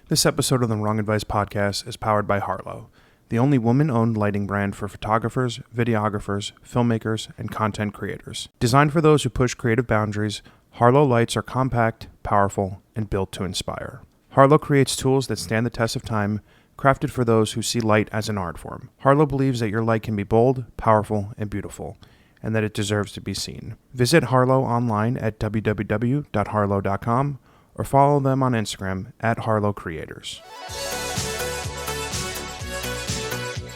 This episode of the Wrong Advice podcast is powered by Harlow, the only woman-owned lighting brand for photographers, videographers, filmmakers, and content creators. Designed for those who push creative boundaries, Harlow lights are compact, powerful, and built to inspire. Harlow creates tools that stand the test of time, crafted for those who see light as an art form. Harlow believes that your light can be bold, powerful, and beautiful, and that it deserves to be seen. Visit Harlow online at www.harlow.com or follow them on Instagram at Harlow Creators.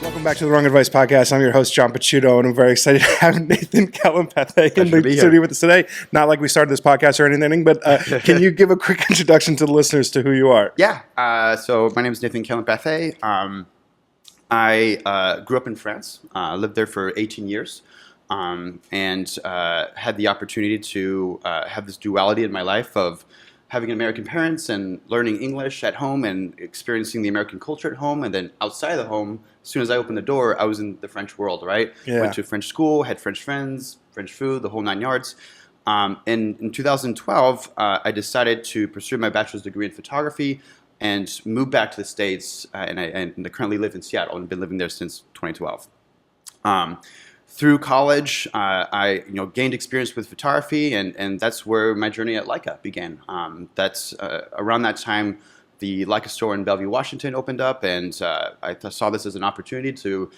Welcome back to the Wrong Advice podcast. I'm your host, John Picciuto, and I'm very excited to have Nathan Kellum-Pathe in the studio with us today. Not like we started this podcast or anything, but can you give a quick introduction to the listeners to who you are? Yeah. So my name is Nathan Kellum-Pathe. I grew up in France. Lived there for 18 years. And had the opportunity to have this duality in my life of having American parents and learning English at home and experiencing the American culture at home. And then outside of the home, as soon as I opened the door, I was in the French world, right? Yeah. Went to French school, had French friends, French food, the whole nine yards. And in 2012, I decided to pursue my bachelor's degree in photography and moved back to the States. And I currently live in Seattle and been living there since 2012. Through college, I gained experience with photography, and that's where my journey at Leica began. That's around that time, the Leica store in Bellevue, Washington opened up, and I saw this as an opportunity to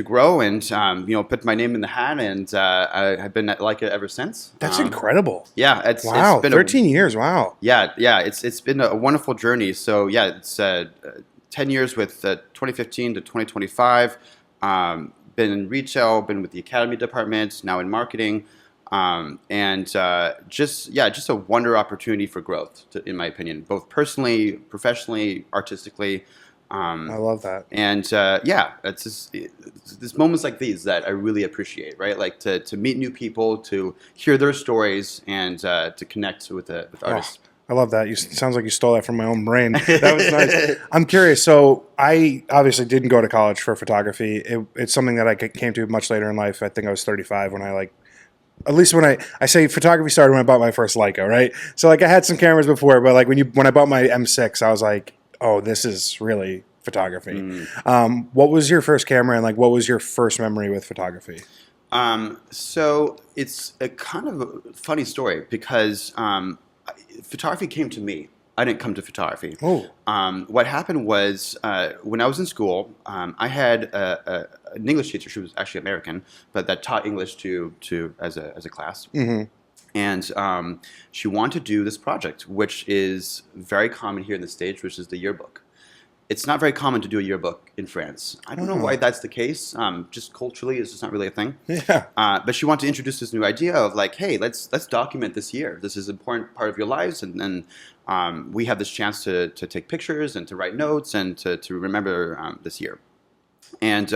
grow and put my name in the hat, and I have been at Leica ever since. That's incredible. Yeah, it's been 13 years. Wow. Yeah, it's been a wonderful journey. So yeah, it's 10 years with 2015 to 2025. Been in retail, been with the Akademie department, now in marketing, just a wonder opportunity for growth, in my opinion, both personally, professionally, artistically. I love that. And it's just there's moments like these that I really appreciate, right? Like to meet new people, to hear their stories, and to connect with artists. I love that. Sounds like you stole that from my own brain. That was nice. I'm curious. So I obviously didn't go to college for photography. It's something that I came to much later in life. I think I was 35 when I say photography started when I bought my first Leica, right? So I had some cameras before, but when I bought my M6, I was like, oh, this is really photography. What was your first camera and what was your first memory with photography? So it's a kind of a funny story because photography came to me. I didn't come to photography. Oh. What happened was when I was in school, I had an English teacher. She was actually American, but that taught English to as a class. Mm-hmm. And she wanted to do this project, which is very common here in the States, which is the yearbook. It's not very common to do a yearbook in France. I don't know why that's the case. Just culturally, it's just not really a thing. Yeah. But she wanted to introduce this new idea of hey, let's document this year. This is an important part of your lives, and we have this chance to take pictures and to write notes and to remember this year. And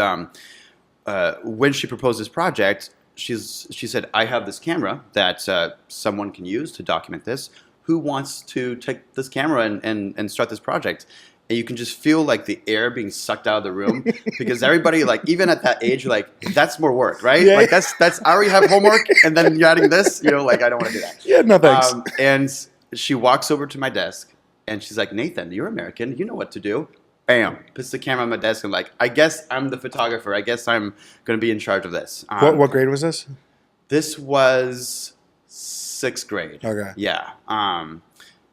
when she proposed this project, she said, I have this camera that someone can use to document this. Who wants to take this camera and start this project? And you can just feel the air being sucked out of the room because everybody, even at that age, you're that's more work, right? Yeah. That's I already have homework, and then you're adding this, I don't want to do that. Yeah, no thanks. And she walks over to my desk, and she's like, Nathan, you're American, you know what to do. Bam, puts the camera on my desk, and I guess I'm the photographer. I guess I'm going to be in charge of this. What grade was this? This was 6th grade. Okay. Yeah.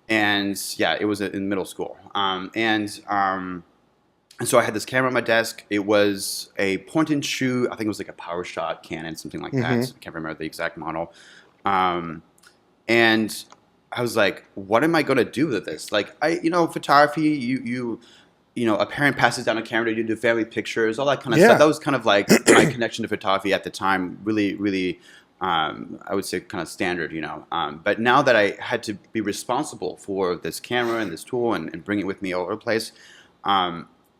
And yeah, it was in middle school. And so I had this camera on my desk. It was a point and shoot. I think it was a power shot Canon, something like that. I can't remember the exact model. And I was like, what am I going to do with this? Photography, you a parent passes down a camera, you do family pictures, all that kind of stuff. That was kind of my connection to photography at the time, really, really, I would say kind of standard, But now that I had to be responsible for this camera and this tool and bring it with me all over the place,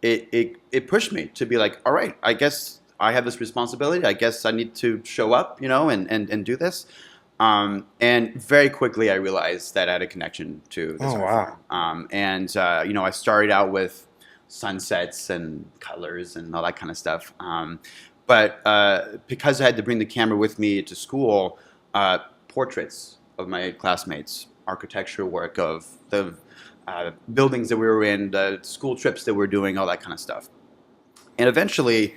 it pushed me to be all right, I guess I have this responsibility. I guess I need to show up, and do this. And very quickly I realized that I had a connection to this art form. I started out with sunsets and colors and all that kind of stuff. But because I had to bring the camera with me to school, portraits of my classmates, architectural work of the buildings that we were in, the school trips that we were doing, all that kind of stuff. And eventually,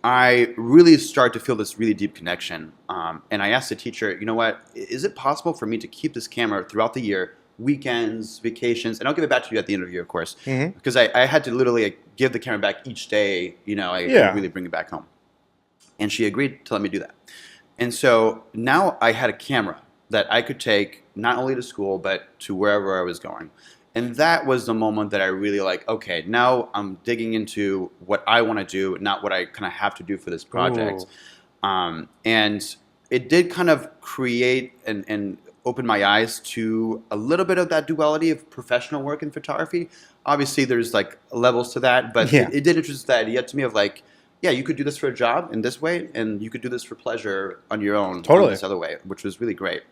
I really started to feel this really deep connection. And I asked the teacher, you know what, is it possible for me to keep this camera throughout the year, weekends, vacations, and I'll give it back to you at the end of the year, of course, because I had to literally give the camera back each day, I could really bring it back home. And she agreed to let me do that. And so now I had a camera that I could take not only to school, but to wherever I was going. And that was the moment that I really okay, now I'm digging into what I want to do, not what I kind of have to do for this project. And it did kind of create and open my eyes to a little bit of that duality of professional work in photography. Obviously, there's levels to that, but it did introduce the idea to me of you could do this for a job in this way, and you could do this for pleasure on your own in this other way, which was really great.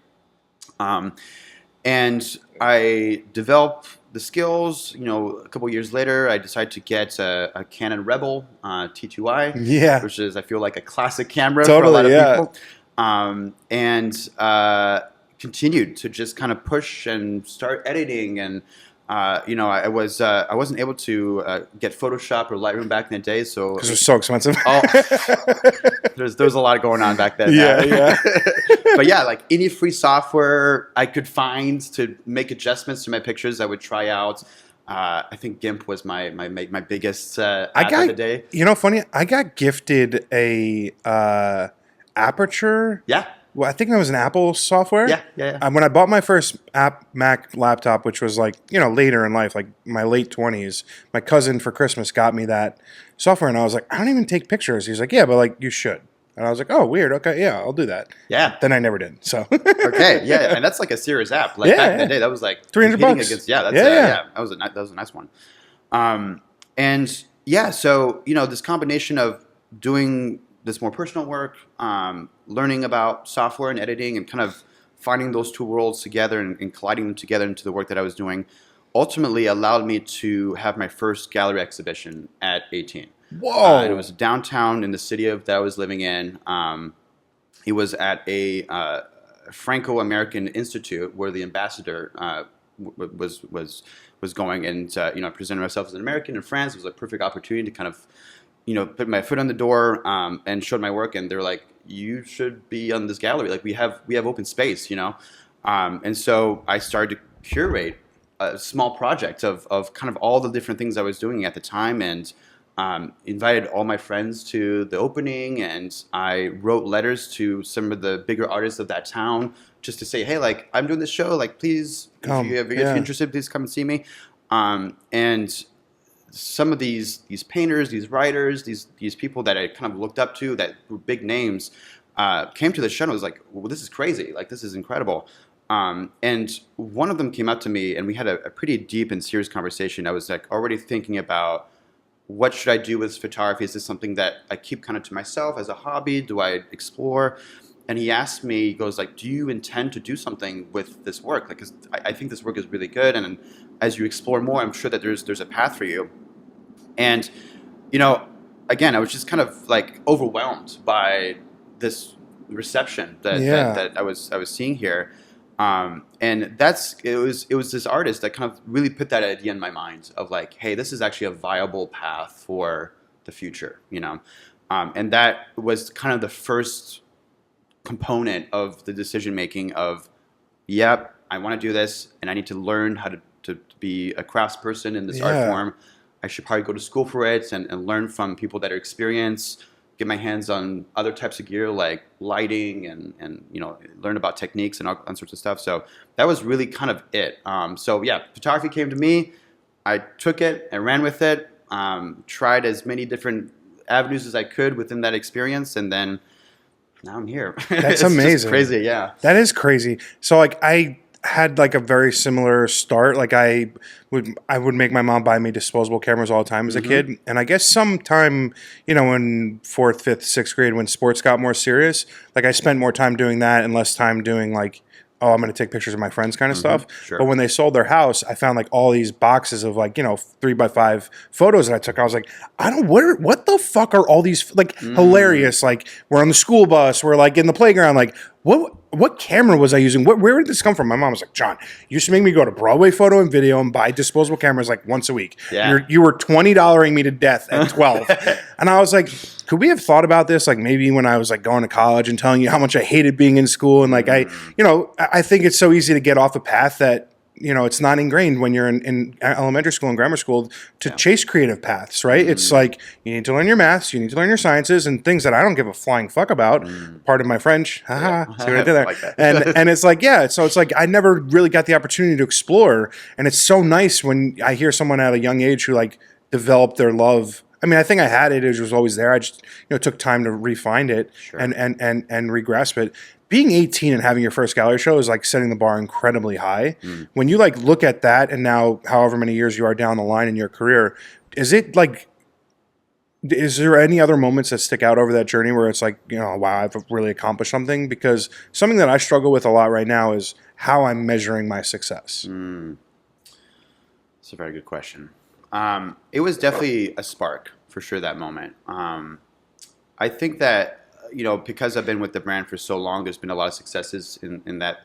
And I developed the skills. A couple years later, I decided to get a Canon Rebel T2i, which is, I feel like, a classic camera for a lot of people. And continued to just kind of push and start editing. And I wasn't able to get Photoshop or Lightroom back in the day, so because it was so expensive. There's a lot going on back then. But any free software I could find to make adjustments to my pictures, I would try out. I think GIMP was my biggest app of the day. Funny, I got gifted a Aperture. Well, I think that was an Apple software. When I bought my first Mac laptop, which was later in life, my late 20s, my cousin for Christmas got me that software, and I was like, I don't even take pictures. He's like, yeah, but you should. And I was like, oh, weird. Okay, yeah, I'll do that. Then I never did. So. Okay, yeah, and that's a serious app. Back in the day, that was $300. That was a nice one. So this combination of doing this more personal work, learning about software and editing, and kind of finding those two worlds together and colliding them together into the work that I was doing, ultimately allowed me to have my first gallery exhibition at 18. Whoa! And it was downtown in the city that I was living in. It was at a Franco-American Institute where the ambassador was going, and I presented myself as an American in France. It was a perfect opportunity to kind of put my foot on the door and showed my work, and they're like, you should be on this gallery. We have open space, and so I started to curate a small project of kind of all the different things I was doing at the time, and invited all my friends to the opening, and I wrote letters to some of the bigger artists of that town just to say, hey, I'm doing this show, please, if you're interested, please come and see me. And some of these painters, these writers, these people that I kind of looked up to that were big names came to the show and was like, well, this is crazy. This is incredible. And one of them came up to me and we had a pretty deep and serious conversation. I was already thinking about, what should I do with photography? Is this something that I keep kind of to myself as a hobby? Do I explore? And he asked me, he goes do you intend to do something with this work? 'Cause I think this work is really good. And as you explore more, I'm sure that there's a path for you. And, again, I was just kind of overwhelmed by this reception that I was seeing here. And it was this artist that kind of really put that idea in my mind of hey, this is actually a viable path for the future, and that was kind of the first component of the decision making of, yep, I want to do this, and I need to learn how to be a craftsperson in this art form. I should probably go to school for it and learn from people that are experienced, get my hands on other types of gear like lighting and learn about techniques and all sorts of stuff. So that was really kind of it. Photography came to me. I took it and ran with it, tried as many different avenues as I could within that experience, and then now I'm here. That's amazing. Just crazy, yeah. That is crazy. So I had a very similar start. I would make my mom buy me disposable cameras all the time as a kid. And I guess sometime, in 4th, 5th, 6th grade when sports got more serious, I spent more time doing that and less time doing oh, I'm going to take pictures of my friends kind of stuff. Sure. But when they sold their house, I found all these boxes of 3x5 photos that I took. I was like, what the fuck are all these hilarious? We're on the school bus, we're in the playground. what camera was I using? Where did this come from? My mom was like, John, you used to make me go to Broadway Photo and Video and buy disposable cameras like once a week. Yeah. You were $20ing me to death at 12. And I was like, could we have thought about this like maybe when I was like going to college and telling you how much I hated being in school? And like I think it's so easy to get off a path that, it's not ingrained when you're in elementary school and grammar school to chase creative paths, right? It's like you need to learn your maths, you need to learn your sciences, and things that I don't give a flying fuck about. Pardon my French. Haha. See what I did there? Like that. and it's like, so it's like I never really got the opportunity to explore, and it's so nice when I hear someone at a young age who like developed their love. I mean, I think I had it; it was always there. I just took time to refine it and re-grasp it. Being 18 and having your first gallery show is like setting the bar incredibly high. When you like look at that and now however many years you are down the line in your career, is there any other moments that stick out over that journey where it's like, wow, I've really accomplished something? Because something that I struggle with a lot right now is how I'm measuring my success. That's a very good question. It was definitely a spark for sure, that moment. I think that, because I've been with the brand for so long, there's been a lot of successes in that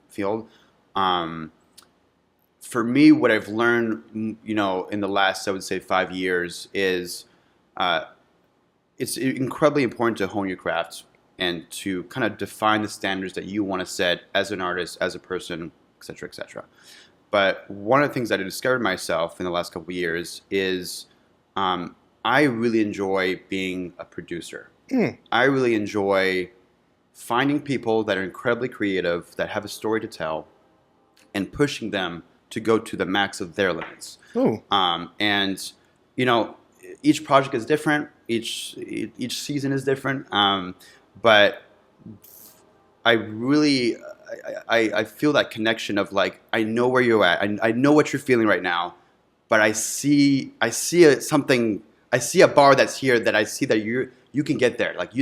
field. For me, what I've learned, in the last, I would say 5 years is it's incredibly important to hone your craft and to kind of define the standards that you want to set as an artist, as a person, et cetera, et cetera. But one of the things that I discovered myself in the last couple of years is I really enjoy being a producer. I really enjoy finding people that are incredibly creative, that have a story to tell, and pushing them to go to the max of their limits. And each project is different, each season is different, but I really I feel that connection of like, I know where you're at, I know what you're feeling right now, but I see something. I see a bar that's here that I see that you can get there. Like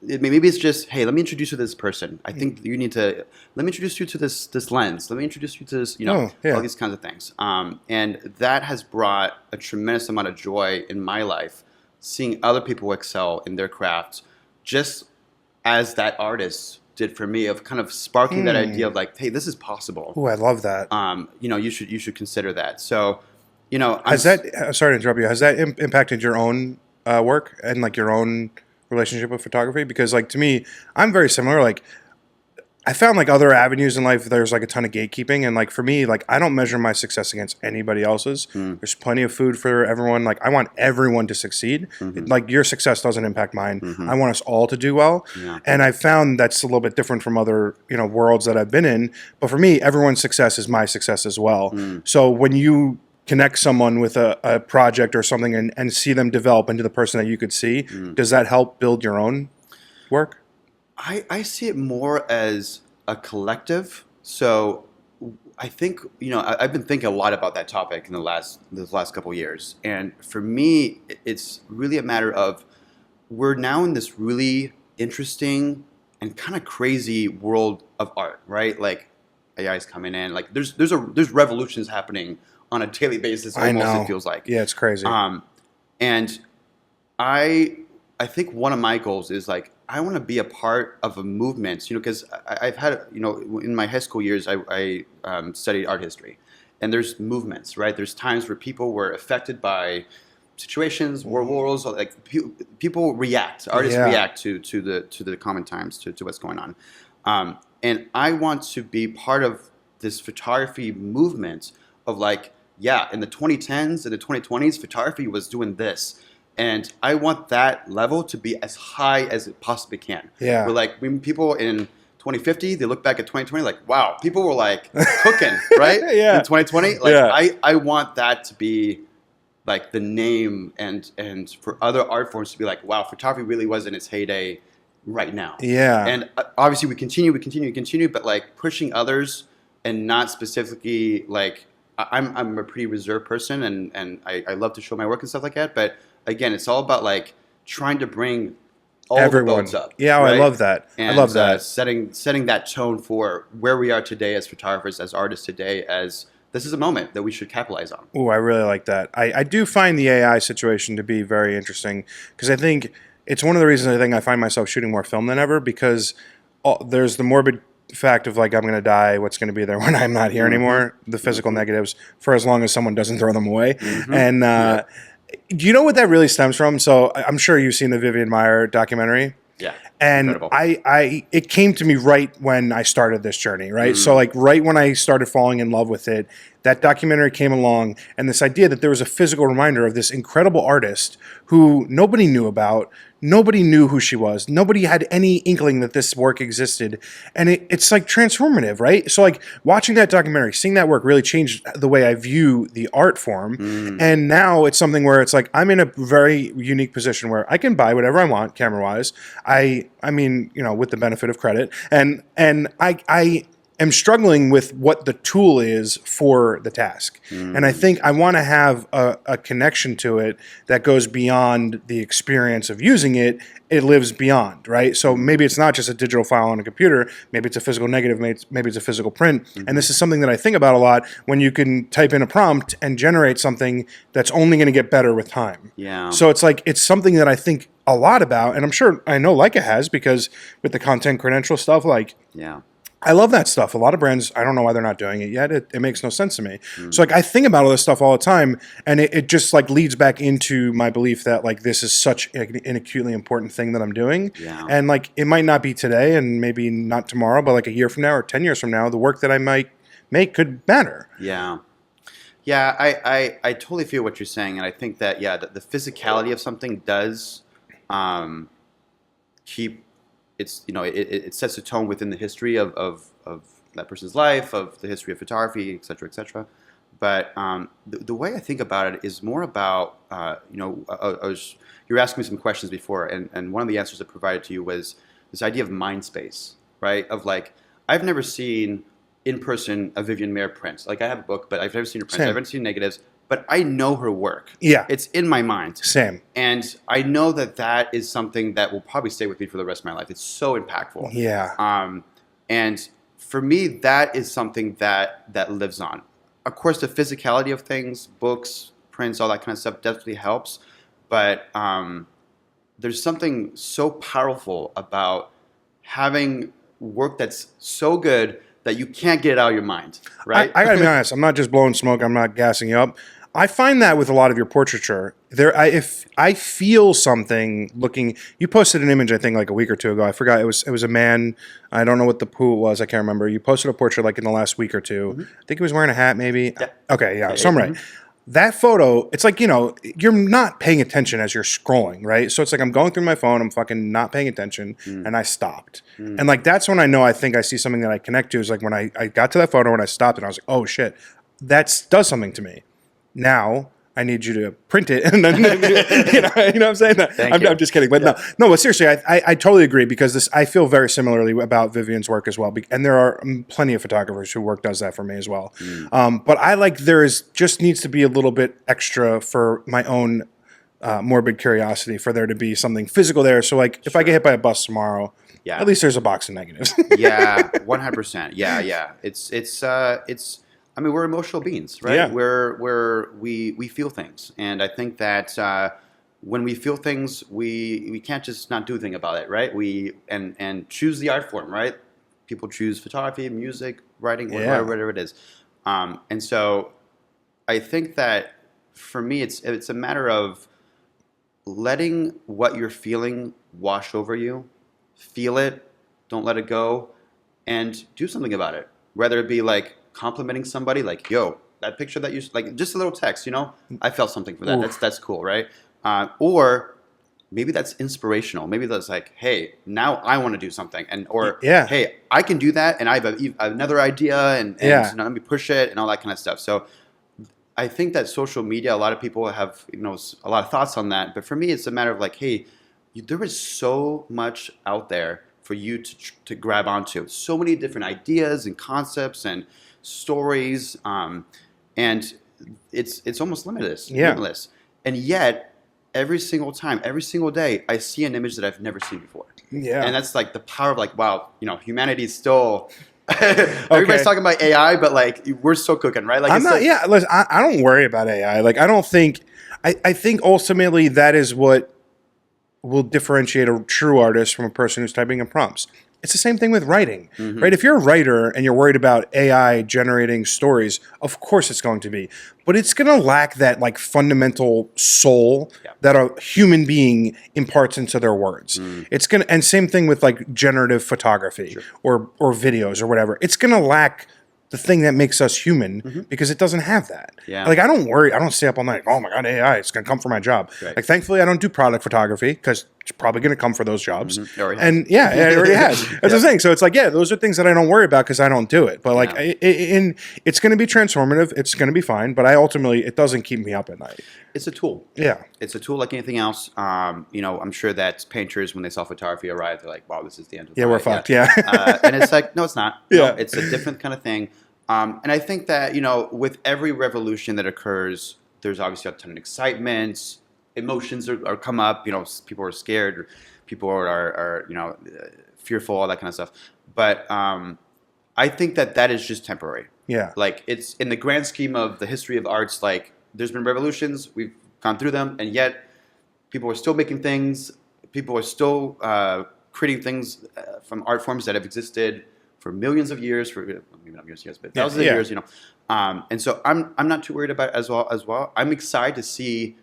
maybe it's just, hey, let me introduce you to this person. I think you need to, let me introduce you to this lens. Let me introduce you to this, all these kinds of things. And that has brought a tremendous amount of joy in my life, seeing other people excel in their craft, just as that artist did for me, of kind of sparking that idea of like, hey, this is possible. Oh, I love that. You should consider that. So, has that, sorry to interrupt you, has that impacted your own work and like your own relationship with photography? Because like to me, I'm very similar. Like I found like other avenues in life, there's like a ton of gatekeeping, and like for me, like I don't measure my success against anybody else's. There's plenty of food for everyone. Like I want everyone to succeed. Like your success doesn't impact mine. I want us all to do well. And I found that's a little bit different from other worlds that I've been in. But for me, everyone's success is my success as well. So when you connect someone with a project or something and see them develop into the person that you could see, does that help build your own work? I see it more as a collective. So I think, I've been thinking a lot about that topic in the last couple of years. And for me, it's really a matter of, we're now in this really interesting and kind of crazy world of art, right? Like AI is coming in, like there's revolutions happening on a daily basis. Almost, it feels like. Yeah, it's crazy. And I think one of my goals is like, I want to be a part of a movement, because I've had, in my high school years, I studied art history, and there's movements, right? There's times where people were affected by situations, wars, like people react, artists react to the common times, to what's going on. And I want to be part of this photography movement of like, in the 2010s and the 2020s, photography was doing this. And I want that level to be as high as it possibly can. Yeah. Where like when people in 2050, they look back at 2020, like, wow, people were like cooking, right? In 2020. Like I want that to be like the name, and for other art forms to be like, wow, photography really was in its heyday right now. Yeah. And obviously we continue, but like pushing others and not specifically like, I'm a pretty reserved person, and I love to show my work and stuff like that. But again, it's all about like trying to bring all everyone. The boats up. Yeah, right? I love that. And, I love that. Setting that tone for where we are today as photographers, as artists today, as this is a moment that we should capitalize on. Oh, I really like that. I do find the AI situation to be very interesting, because I think it's one of the reasons I think I find myself shooting more film than ever, because there's the morbid fact of like I'm going to die, what's going to be there when I'm not here anymore, the physical negatives for as long as someone doesn't throw them away. And do you know what that really stems from? So I'm sure you've seen the Vivian Maier documentary. Yeah. And Incredible. it came to me right when I started this journey, right? So like right when I started falling in love with it, that documentary came along, and this idea that there was a physical reminder of this incredible artist who nobody knew about, nobody knew who she was, nobody had any inkling that this work existed, and it's like transformative, right? So like watching that documentary, seeing that work really changed the way I view the art form, and now it's something where it's like I'm in a very unique position where I can buy whatever I want camera-wise. I mean, you know, with the benefit of credit, and I am struggling with what the tool is for the task. And I think I want to have a connection to it that goes beyond the experience of using it. It lives beyond, right? So maybe it's not just a digital file on a computer. Maybe it's a physical negative. Maybe it's a physical print. And this is something that I think about a lot when you can type in a prompt and generate something that's only going to get better with time. Yeah. So it's like, it's something that I think a lot about, and I'm sure I know Leica has, because with the content credential stuff, like, Yeah. I love that stuff. A lot of brands, I don't know why they're not doing it yet. It makes no sense to me. So like I think about all this stuff all the time, and it just like leads back into my belief that like this is such an acutely important thing that I'm doing. Yeah. And like it might not be today and maybe not tomorrow, but like a year from now or 10 years from now, the work that I might make could matter. Yeah. Yeah, I totally feel what you're saying, and I think that the physicality of something does keep it sets a tone within the history of that person's life, of the history of photography, et cetera, et cetera. But the way I think about it is more about you were asking me some questions before, and one of the answers I provided to you was this idea of mind space, right? Of like, I've never seen in person a Vivian Maier print. Like I have a book, but I've never seen her prints. Same. I've never seen negatives, but I know her work. Yeah. It's in my mind. Same. And I know that is something that will probably stay with me for the rest of my life. It's so impactful. Yeah. And for me, that is something that lives on. Of course, the physicality of things, books, prints, all that kind of stuff definitely helps. But there's something so powerful about having work that's so good that you can't get it out of your mind, right? I gotta be honest. I'm not just blowing smoke. I'm not gassing you up. I find that with a lot of your portraiture, if I feel something looking, you posted an image I think like a week or two ago. I forgot it was a man. I don't know who it was. I can't remember. You posted a portrait like in the last week or two. I think he was wearing a hat, maybe. Yeah. Okay, yeah. So I'm right. That photo, it's like, you're not paying attention as you're scrolling, right? So it's like I'm going through my phone, I'm fucking not paying attention, and I stopped. And like that's when I think I see something that I connect to, is like when I got to that photo and I stopped and I was like, oh shit, that does something to me. Now I need you to print it, and then you know what I'm saying? I'm just kidding, but no. But seriously, I totally agree, because I feel very similarly about Vivian's work as well, and there are plenty of photographers whose work does that for me as well. But I like just needs to be a little bit extra for my own morbid curiosity, for there to be something physical there. So like if I get hit by a bus tomorrow, at least there's a box of negatives. Yeah, 100%. Yeah. It's. I mean, we're emotional beings, right? Yeah. We feel things, and I think that when we feel things, we can't just not do anything about it, right? And choose the art form, right? People choose photography, music, writing, whatever it is, and so I think that for me, it's a matter of letting what you're feeling wash over you, feel it, don't let it go, and do something about it. Whether it be like complimenting somebody, like, yo, that picture that you, like, just a little text, I felt something for that. Oof. That's cool, right? Or maybe that's inspirational. Maybe that's like, hey, now I want to do something, hey, I can do that, and I have another idea, and let me push it, and all that kind of stuff. So I think that social media, a lot of people have a lot of thoughts on that, but for me, it's a matter of like, hey, there is so much out there for you to grab onto. So many different ideas and concepts and stories, and it's almost limitless. And yet every single time, every single day, I see an image that I've never seen before. And that's like the power of like, wow, humanity is still everybody's talking about AI, but like we're still cooking, right? Like listen, I don't worry about AI. Like I think ultimately that is what will differentiate a true artist from a person who's typing in prompts. It's the same thing with writing, Mm-hmm. right? If you're a writer and you're worried about AI generating stories, of course it's going to be, but it's going to lack that like fundamental soul Yeah. that a human being imparts into their words. It's going to, and same thing with like generative photography or videos or whatever. It's going to lack the thing that makes us human because it doesn't have that. Yeah. Like I don't worry, I don't stay up all night. Oh my God, AI, it's going to come for my job. Right. Like thankfully I don't do product photography because it's probably going to come for those jobs. It already has. And yeah, it already has. That's the thing. So it's like, yeah, those are things that I don't worry about because I don't do it. But like, it's going to be transformative. It's going to be fine. But it doesn't keep me up at night. It's a tool. Yeah. It's a tool like anything else. I'm sure that painters, when they saw photography arrive, they're like, wow, this is the end of the Yeah, we're fucked. Yeah. And it's like, no, it's not. Yeah. No, it's a different kind of thing. And I think that, with every revolution that occurs, there's obviously a ton of excitement. Emotions are come up. People are scared. Or people are fearful, all that kind of stuff. But I think that is just temporary. Yeah. Like, it's in the grand scheme of the history of arts, like, there's been revolutions, we've gone through them, and yet people are still making things, people are still creating things from art forms that have existed for millions of years, maybe not millions of years, but thousands of years, and so I'm not too worried about it as well. I'm excited to see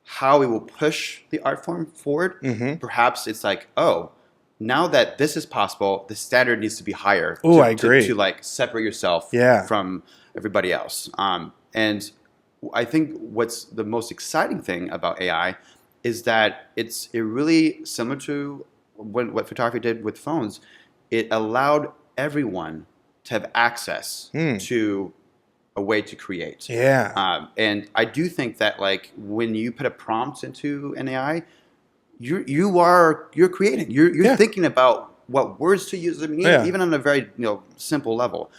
how it will push the art form forward. Perhaps it's like, oh, now that this is possible, the standard needs to be higher. Oh, I agree. To like separate yourself from everybody else. And I think what's the most exciting thing about AI is that it really similar to what photography did with phones. It allowed everyone to have access to a way to create. Yeah. And I do think that like when you put a prompt into an AI, you're creating. You're thinking about what words to use. I mean, even on a very simple level.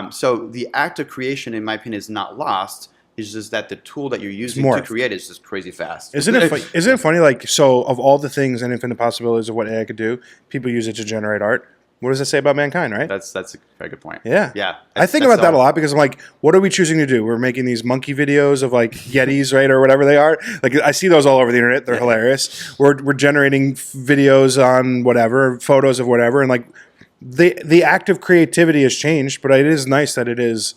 So the act of creation, in my opinion, is not lost. It's just that the tool that you're using to create is just crazy fast. Isn't it funny? Like, so of all the things and infinite possibilities of what AI could do, people use it to generate art. What does it say about mankind, right? That's a very good point. Yeah. Yeah. I think about that a lot because I'm like, what are we choosing to do? We're making these monkey videos of like Yetis, right? Or whatever they are. Like I see those all over the internet. They're hilarious. We're generating videos on whatever, photos of whatever. And like the act of creativity has changed, but it is nice that it is.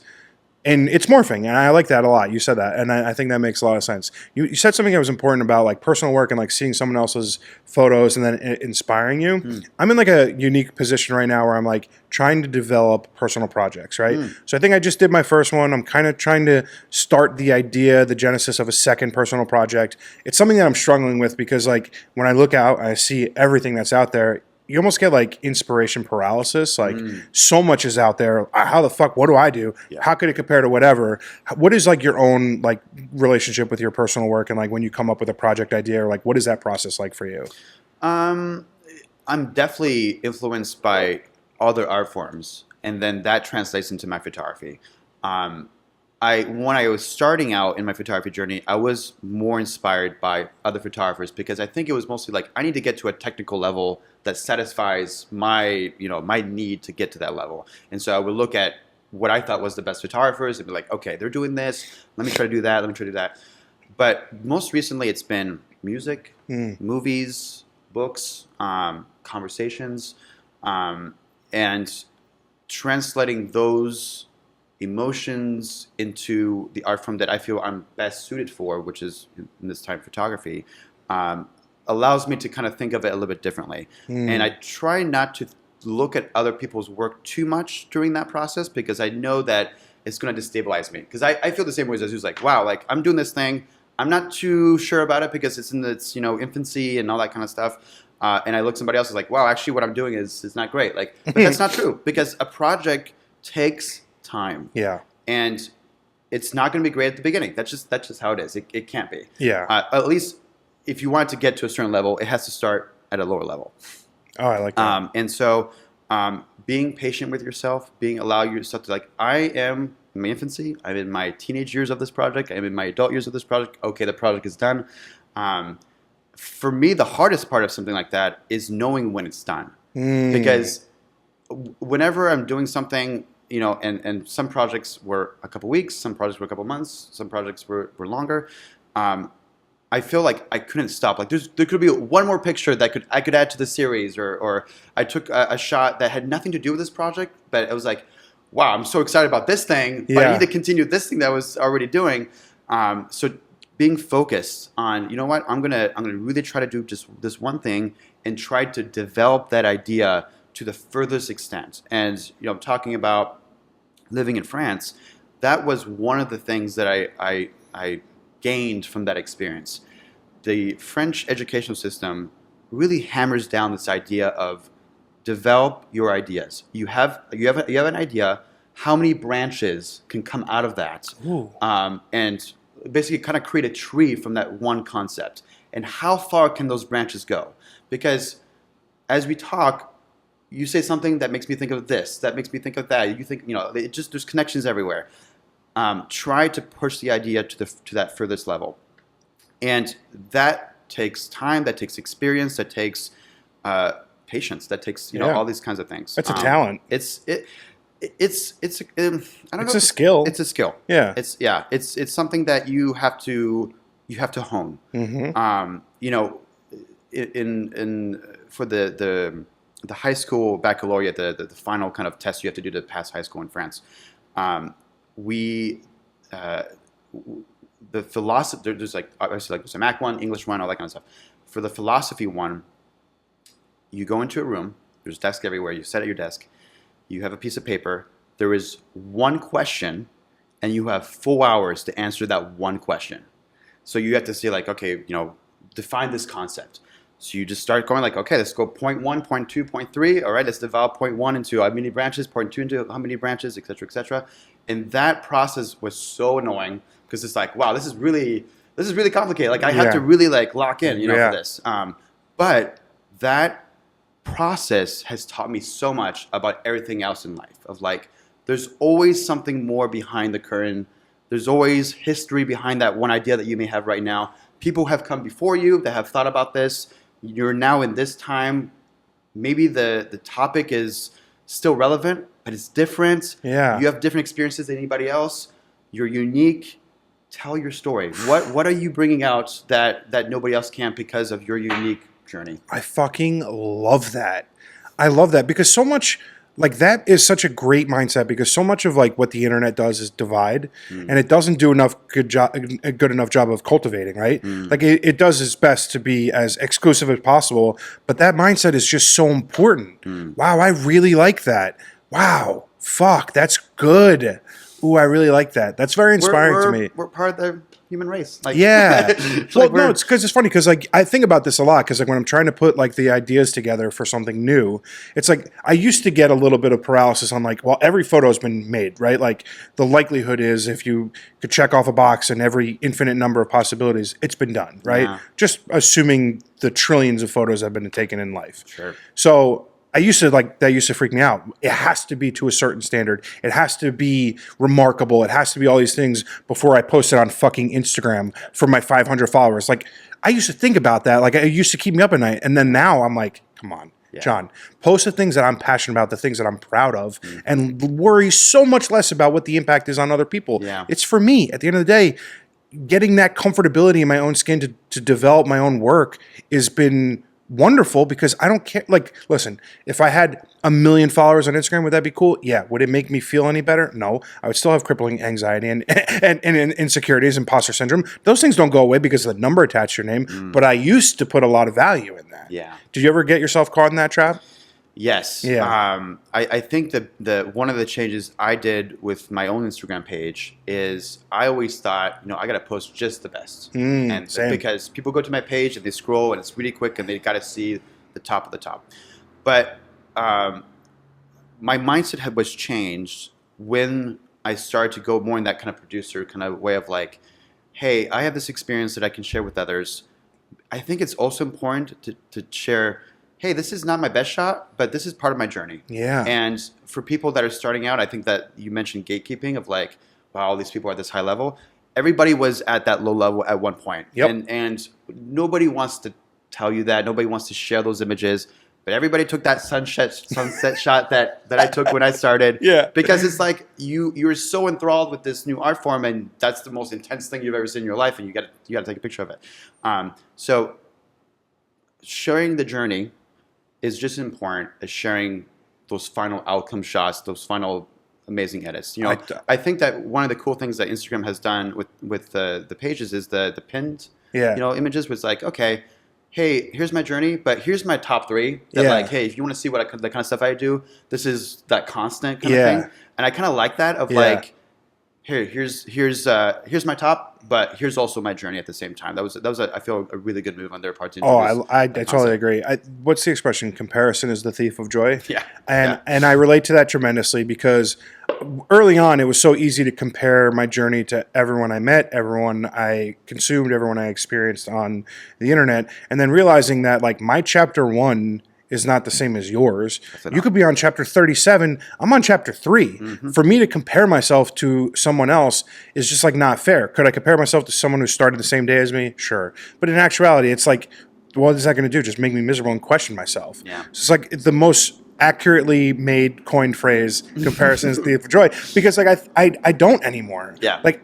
And it's morphing, and I like that a lot. You said that, and I think that makes a lot of sense. You said something that was important about like personal work and like seeing someone else's photos and then inspiring you. I'm in like a unique position right now where I'm like trying to develop personal projects, right? So I think I just did my first one. I'm kind of trying to start the genesis of a second personal project. It's something that I'm struggling with because like when I look out, I see everything that's out there. You almost get like inspiration paralysis. Like so much is out there. How the fuck? What do I do? Yeah. How could it compare to whatever? What is like your own like relationship with your personal work and like when you come up with a project idea or like what is that process like for you? I'm definitely influenced by other art forms, and then that translates into my photography. When I was starting out in my photography journey, I was more inspired by other photographers because I think it was mostly like I need to get to a technical level that satisfies my need to get to that level. And so I would look at what I thought was the best photographers and be like, okay, they're doing this. Let me try to do that. Let me try to do that. But most recently, it's been music, movies, books, conversations, and translating those emotions into the art form that I feel I'm best suited for, which is in this time photography, allows me to kind of think of it a little bit differently. And I try not to look at other people's work too much during that process because I know that it's going to destabilize me. Because I feel the same way as who's like, wow, like I'm doing this thing. I'm not too sure about it because it's in its infancy and all that kind of stuff. And I look at somebody else is like, wow, actually what I'm doing is not great. Like, but that's not true because a project takes time. Yeah. And it's not going to be great at the beginning. That's just how it is. It can't be. Yeah. At least if you want to get to a certain level, it has to start at a lower level. Oh, I like that. And so being patient with yourself, allow yourself to like, I am in my infancy. I'm in my teenage years of this project. I'm in my adult years of this project. Okay, the project is done. For me, the hardest part of something like that is knowing when it's done. Because whenever I'm doing something, and some projects were a couple weeks, some projects were a couple months, some projects were longer. I feel like I couldn't stop. Like there could be one more picture that I could add to the series, or I took a shot that had nothing to do with this project, but it was like, wow, I'm so excited about this thing, but I need to continue this thing that I was already doing. So being focused on, you know what, I'm gonna really try to do just this one thing and try to develop that idea to the furthest extent. And I'm talking about living in France. That was one of the things that I gained from that experience. The French educational system really hammers down this idea of develop your ideas. You have an idea. How many branches can come out of that? And basically kind of create a tree from that one concept. And how far can those branches go? Because as we talk, you say something that makes me think of this, that makes me think of that. You think, there's connections everywhere. Try to push the idea to that furthest level. And that takes time, that takes experience, that takes patience, that takes all these kinds of things. That's a talent. It's I don't know. It's a skill. It's a skill. Yeah. It's something that you have to hone. Mm-hmm. For the high school baccalaureate, the final kind of test you have to do to pass high school in France. The philosophy, there's like obviously like there's a Mac one, English one, all that kind of stuff. For the philosophy one, you go into a room. There's desks everywhere. You sit at your desk. You have a piece of paper. There is one question, and you have 4 hours to answer that one question. So you have to say like, okay, define this concept. So you just start going like, okay, let's go point 1, point 2, point 3. All right, let's develop point 1 into how many branches, point 2 into how many branches, et cetera, et cetera. And that process was so annoying because it's like, wow, this is really complicated. Like I have to really like lock in, for this. But that process has taught me so much about everything else in life. Of like, there's always something more behind the curtain. There's always history behind that one idea that you may have right now. People have come before you that have thought about this. You're now in this time. Maybe the topic is still relevant, but it's different. Yeah. You have different experiences than anybody else. You're unique. Tell your story. What are you bringing out that nobody else can because of your unique journey? I fucking love that. I love that because so much like that is such a great mindset because so much of like what the internet does is divide and it doesn't do a good enough job of cultivating, right? Like it does its best to be as exclusive as possible, but that mindset is just so important. Wow, I really like that. Wow, fuck, that's good. Ooh, I really like that. That's very inspiring to me. We're part of the human race. Like, yeah. Well, no, it's because it's funny because like I think about this a lot because like when I'm trying to put like the ideas together for something new, it's like I used to get a little bit of paralysis on like, well, every photo's been made, right? Like the likelihood is if you could check off a box and every infinite number of possibilities, it's been done, right? Yeah. Just assuming the trillions of photos have been taken in life. Sure. So that used to freak me out. It has to be to a certain standard. It has to be remarkable. It has to be all these things before I post it on fucking Instagram for my 500 followers. Like I used to think about that. Like it used to keep me up at night. And then now I'm like, come on, John, post the things that I'm passionate about, the things that I'm proud of, and worry so much less about what the impact is on other people. Yeah. It's for me. At the end of the day, getting that comfortability in my own skin to develop my own work has been wonderful because I don't care. Like, listen, if I had 1 million followers on Instagram, would that be cool? Yeah. Would it make me feel any better? No. I would still have crippling anxiety and insecurities, imposter syndrome. Those things don't go away because of the number attached to your name. But I used to put a lot of value in that. Yeah. Did you ever get yourself caught in that trap? Yes. Yeah. I think that one of the changes I did with my own Instagram page is I always thought, I got to post just the best. And same. Because people go to my page and they scroll and it's really quick and they got to see the top of the top. But my mindset was changed when I started to go more in that kind of producer kind of way of like, hey, I have this experience that I can share with others. I think it's also important to share, hey, this is not my best shot, but this is part of my journey. Yeah. And for people that are starting out, I think that you mentioned gatekeeping of like, wow, all these people are at this high level. Everybody was at that low level at one point. Yep. And nobody wants to tell you that. Nobody wants to share those images. but everybody took that sunset shot that I took when I started. Yeah. Because it's like you're so enthralled with this new art form, and that's the most intense thing you've ever seen in your life, and you got to take a picture of it. So sharing the journey is just as important as sharing those final outcome shots, those final amazing edits. You know, I think that one of the cool things that Instagram has done with the pages is the pinned images was like, okay, hey, here's my journey, but here's my top 3 that like, hey, if you want to see the kind of stuff I do, this is that constant kind of thing. And I kind of like that of like, here's my top, but here's also my journey at the same time. That was I feel a really good move on their part to introduce I totally agree. What's the expression? Comparison is the thief of joy. Yeah. And I relate to that tremendously because early on it was so easy to compare my journey to everyone I met, everyone I consumed, everyone I experienced on the internet, and then realizing that like my chapter 1 is not the same as yours. You could be on chapter 37. I'm on chapter 3. Mm-hmm. For me to compare myself to someone else is just like not fair. Could I compare myself to someone who started the same day as me? Sure. But in actuality, it's like, what is that going to do? Just make me miserable and question myself. Yeah. So it's like the most accurately coined phrase, comparison is the thief of joy. Because like I don't anymore. Yeah. Like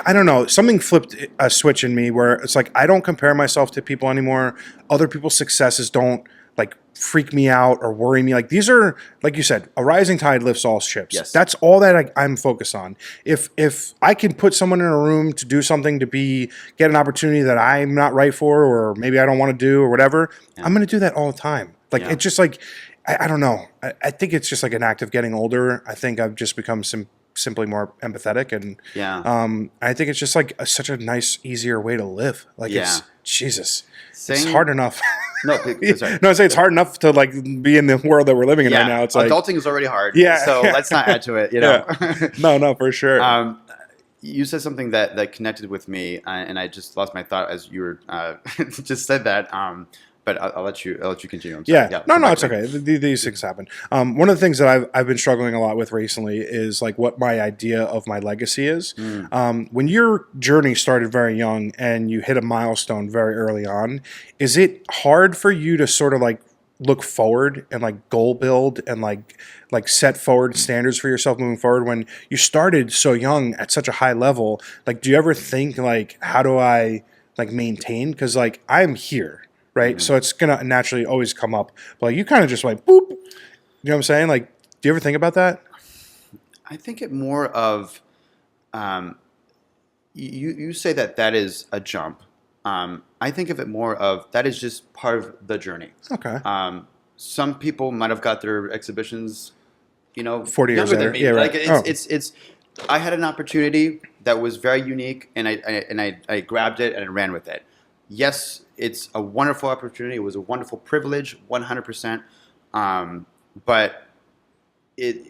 I don't know. Something flipped a switch in me where it's like I don't compare myself to people anymore. Other people's successes don't like freak me out or worry me. Like these are, like you said, a rising tide lifts all ships. Yes. That's all that I'm focused on. If I can put someone in a room to do something get an opportunity that I'm not right for, or maybe I don't want to do or whatever, I'm going to do that all the time. Like it's just like I don't know. I think it's just like an act of getting older. I think I've just become simply more empathetic, and I think it's just like such a nice, easier way to live. Like it's Jesus, it's hard enough. No, sorry. No, I say it's hard enough to like be in the world that we're living in right now. It's like adulting is already hard. Yeah, so let's not add to it. You know, no, for sure. You said something that connected with me, and I just lost my thought as you were just said that. But I'll let you continue. I'm sorry. Yeah. No, it's okay. These things happen. One of the things that I've been struggling a lot with recently is like what my idea of my legacy is. When your journey started very young and you hit a milestone very early on, is it hard for you to sort of like look forward and like goal build and like set forward standards for yourself moving forward when you started so young at such a high level? Like, do you ever think like, how do I like maintain? Because like I'm here. Right. Mm-hmm. So it's going to naturally always come up. But like, you kind of just like, boop. You know what I'm saying? Like, do you ever think about that? I think it more of, you say that is a jump. I think of it more of that is just part of the journey. Okay. Some people might have got their exhibitions, 40 years later. Yeah, right. Like it's I had an opportunity that was very unique, and I grabbed it and I ran with it. Yes, it's a wonderful opportunity. It was a wonderful privilege, 100%. But it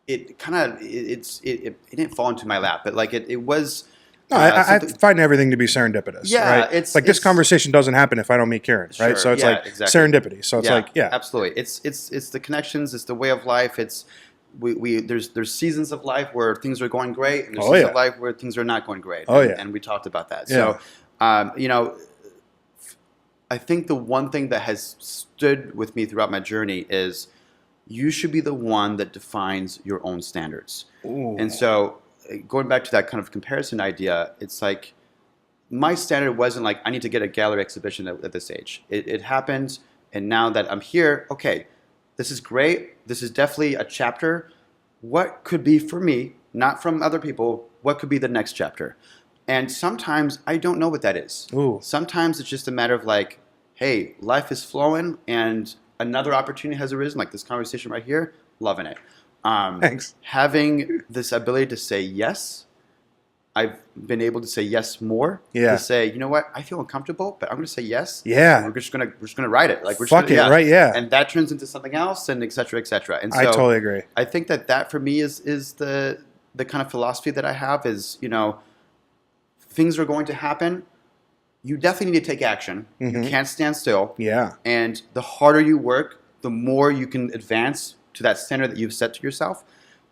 didn't fall into my lap. But like it was. No, I find everything to be serendipitous. Yeah, right? It's like this conversation doesn't happen if I don't meet Kieran, right? So it's serendipity. So it's absolutely. It's the connections. It's the way of life. It's there's seasons of life where things are going great, and there's seasons of life where things are not going great. And we talked about that. Yeah. So, I think the one thing that has stood with me throughout my journey is you should be the one that defines your own standards. Ooh. And so going back to that kind of comparison idea, it's like my standard wasn't like I need to get a gallery exhibition at this age. It happened, and now that I'm here, okay, this is great. This is definitely a chapter. What could be for me, not from other people, what could be the next chapter? And sometimes I don't know what that is. Ooh. Sometimes it's just a matter of like, hey, life is flowing and another opportunity has arisen, like this conversation right here, loving it. Thanks. Having this ability to say yes, I've been able to say yes more. Yeah. To say, you know what, I feel uncomfortable, but I'm going to say yes. Yeah. We're just gonna ride it. Like right? Yeah. And that turns into something else, and et cetera, et cetera. And so I totally agree. I think that for me is the kind of philosophy that I have is, things are going to happen. You definitely need to take action. Mm-hmm. You can't stand still. Yeah. And the harder you work, the more you can advance to that standard that you've set to yourself.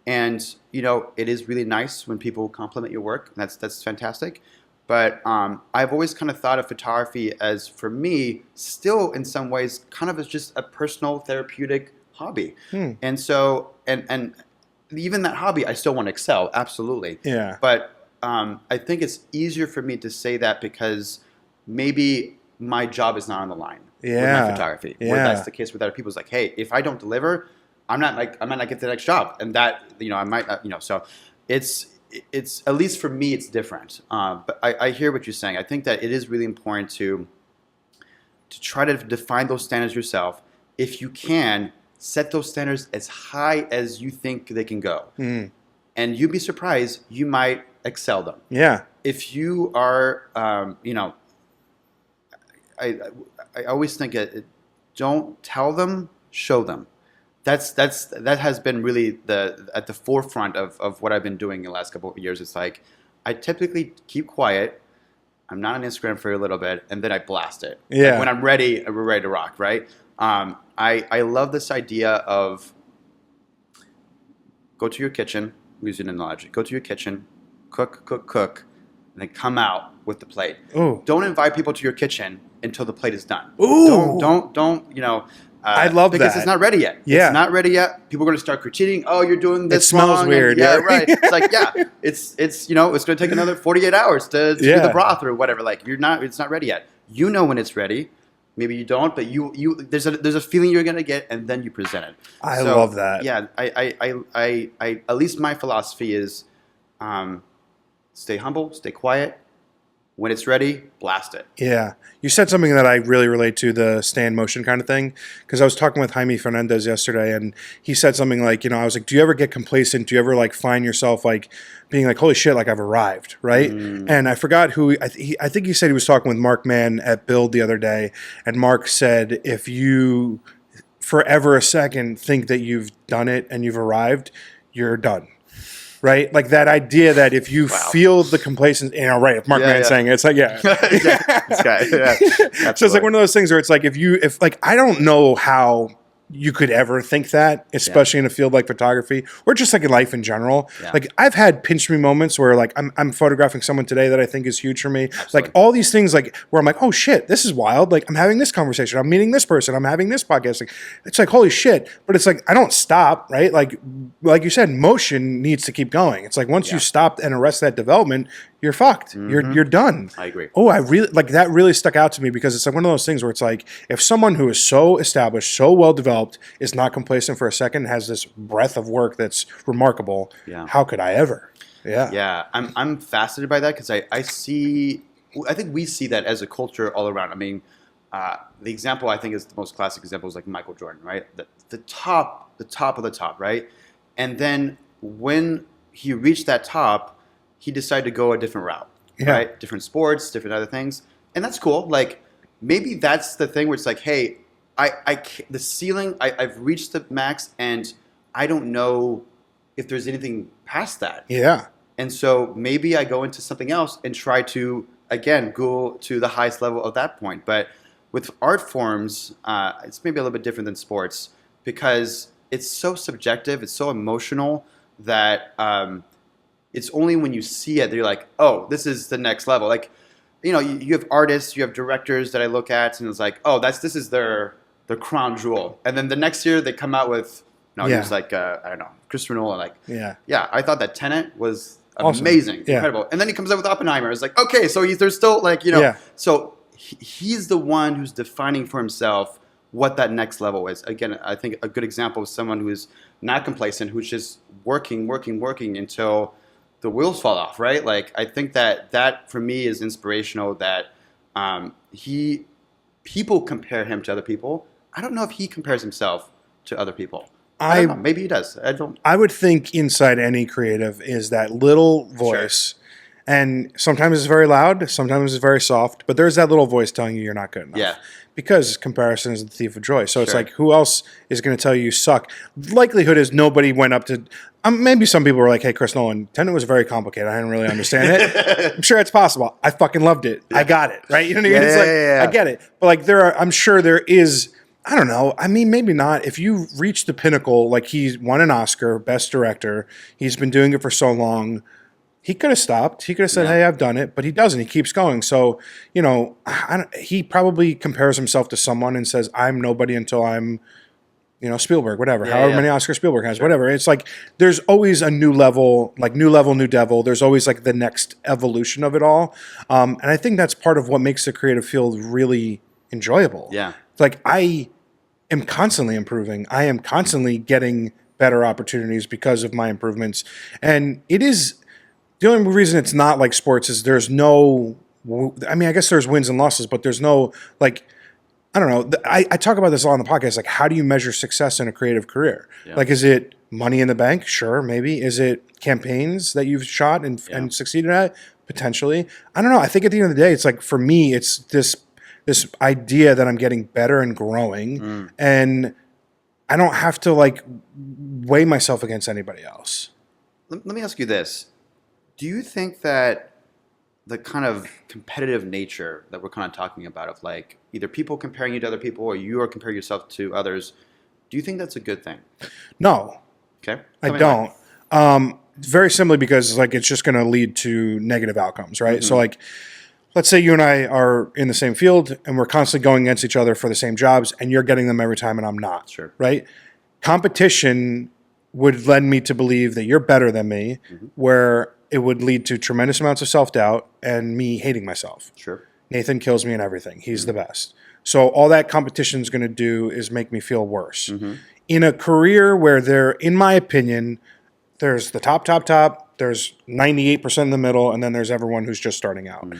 And, it is really nice when people compliment your work. That's fantastic. But I've always kind of thought of photography as, for me, still in some ways, kind of as just a personal therapeutic hobby. And so, and even that hobby, I still want to excel, absolutely. Yeah. But I think it's easier for me to say that because maybe my job is not on the line with my photography. Yeah. Where that's the case with other people. It's like, hey, if I don't deliver, I might not get the next job, and that I might not, so it's at least for me it's different. But I hear what you're saying. I think that it is really important to try to define those standards yourself. If you can, set those standards as high as you think they can go, and you'd be surprised you might excel them. Yeah. If you are, I always think don't tell them, show them. That has been really at the forefront of what I've been doing in the last couple of years. It's like I typically keep quiet. I'm not on Instagram for a little bit, and then I blast it. Yeah. Like when I'm ready, we're ready to rock, right? I love this idea of go to your kitchen. We're using an analogy. Go to your kitchen, cook, and then come out with the plate. Ooh. Don't invite people to your kitchen until the plate is done. Ooh. Don't. I love because that. it's not ready yet. Yeah. It's not ready yet. People are going to start critiquing. Oh, you're doing this wrong. It smells weird. Yeah, Yeah. right. It's like, it's it's going to take another 48 hours to do the broth or whatever. Like it's not ready yet. You know when it's ready. Maybe you don't, but there's a feeling you're going to get, and then you present it. I love that. Yeah, I at least my philosophy is, stay humble, stay quiet. When it's ready, blast it. Yeah. You said something that I really relate to, the stay in motion kind of thing. Because I was talking with Jaime Fernandez yesterday, and he said something like, I was like, do you ever get complacent? Do you ever find yourself being like, holy shit, I've arrived, right? And I forgot who, I think he said he was talking with Mark Mann at Build the other day. And Mark said, if you forever a second think that you've done it and you've arrived, you're done. Right? Like that idea that if you feel the complacence, right, if Mark Mann's saying it, it's like, this guy. So it's like one of those things where it's like, if I don't know how you could ever think that, especially in a field like photography or just like in life in general. Yeah. Like I've had pinch me moments where like I'm photographing someone today that I think is huge for me. Absolutely. Like all these things like where I'm like, oh shit, this is wild. Like I'm having this conversation. I'm meeting this person. I'm having this podcast. Like, it's like, holy shit. But it's like, I don't stop, right? Like you said, motion needs to keep going. It's like once you stop and arrest that development, you're fucked. You're done. I agree. Oh, I really like that. Really stuck out to me because it's like one of those things where it's like if someone who is so established, so well developed, is not complacent for a second, has this breadth of work that's remarkable. Yeah. How could I ever? Yeah. Yeah. I'm fascinated by that because I think we see that as a culture all around. I mean, the example I think is the most classic example is like Michael Jordan, right? The top of the top, right? And then when he reached that top, he decided to go a different route, right? Different sports, different other things. And that's cool. Like maybe that's the thing where it's like, hey, the ceiling, I've reached the max and I don't know if there's anything past that. Yeah. And so maybe I go into something else and try to, again, go to the highest level of that point. But with art forms, it's maybe a little bit different than sports because it's so subjective, it's so emotional that it's only when you see it that you're like, oh, this is the next level. Like, you have artists, you have directors that I look at, and it's like, oh, this is their crown jewel. And then the next year they come out with, he was like, I don't know, Christopher Nolan. Like, I thought that Tenet was amazing, incredible. And then he comes out with Oppenheimer. It's like, okay, so there's still like, so he's the one who's defining for himself what that next level is. Again, I think a good example is someone who is not complacent, who's just working until the wheels fall off, right? Like I think that for me is inspirational. That people compare him to other people. I don't know if he compares himself to other people. I don't know. Maybe he does. I would think inside any creative is that little voice, and sometimes it's very loud, sometimes it's very soft, but there's that little voice telling you you're not good enough. Yeah. Because comparison is the thief of joy. So it's like, who else is going to tell you suck? Likelihood is nobody went up to... maybe some people were like, hey, Chris Nolan, Tenet was very complicated. I didn't really understand it. I'm sure it's possible. I fucking loved it. Yeah. I got it. Right? You know what I mean? It's like, I get it. But like I'm sure there is... I don't know. I mean, maybe not. If you reach the pinnacle, like he's won an Oscar, Best Director, he's been doing it for so long... He could have stopped. He could have said, Yeah. hey, I've done it, but he doesn't. He keeps going. So, he probably compares himself to someone and says, I'm nobody until I'm, Spielberg, whatever, Yeah, however yeah. many Oscar Spielberg has, whatever. It's like there's always a new level, new devil. There's always like the next evolution of it all. And I think that's part of what makes the creative field really enjoyable. Yeah. It's like I am constantly improving. I am constantly getting better opportunities because of my improvements. And it is the only reason it's not like sports is there's no, I mean, I guess there's wins and losses, but there's no like, I don't know. I talk about this a lot on the podcast. Like, how do you measure success in a creative career? Yeah. Like, is it money in the bank? Sure, maybe. Is it campaigns that you've shot and succeeded at? Potentially. I don't know. I think at the end of the day, it's like for me, it's this idea that I'm getting better and growing, and I don't have to like weigh myself against anybody else. Let me ask you this: do you think that the kind of competitive nature that we're kind of talking about, of like either people comparing you to other people or you are comparing yourself to others, do you think that's a good thing? No, Okay, I Tell me don't. why. Very simply because like it's just going to lead to negative outcomes, right? So like, let's say you and I are in the same field and we're constantly going against each other for the same jobs, and you're getting them every time and I'm not. Sure. Right? Competition would lend me to believe that you're better than me, where it would lead to tremendous amounts of self-doubt and me hating myself. Sure. Nathan kills me in everything. He's the best. So all that competition is going to do is make me feel worse. In a career where in my opinion, there's the top, there's 98% in the middle, and then there's everyone who's just starting out.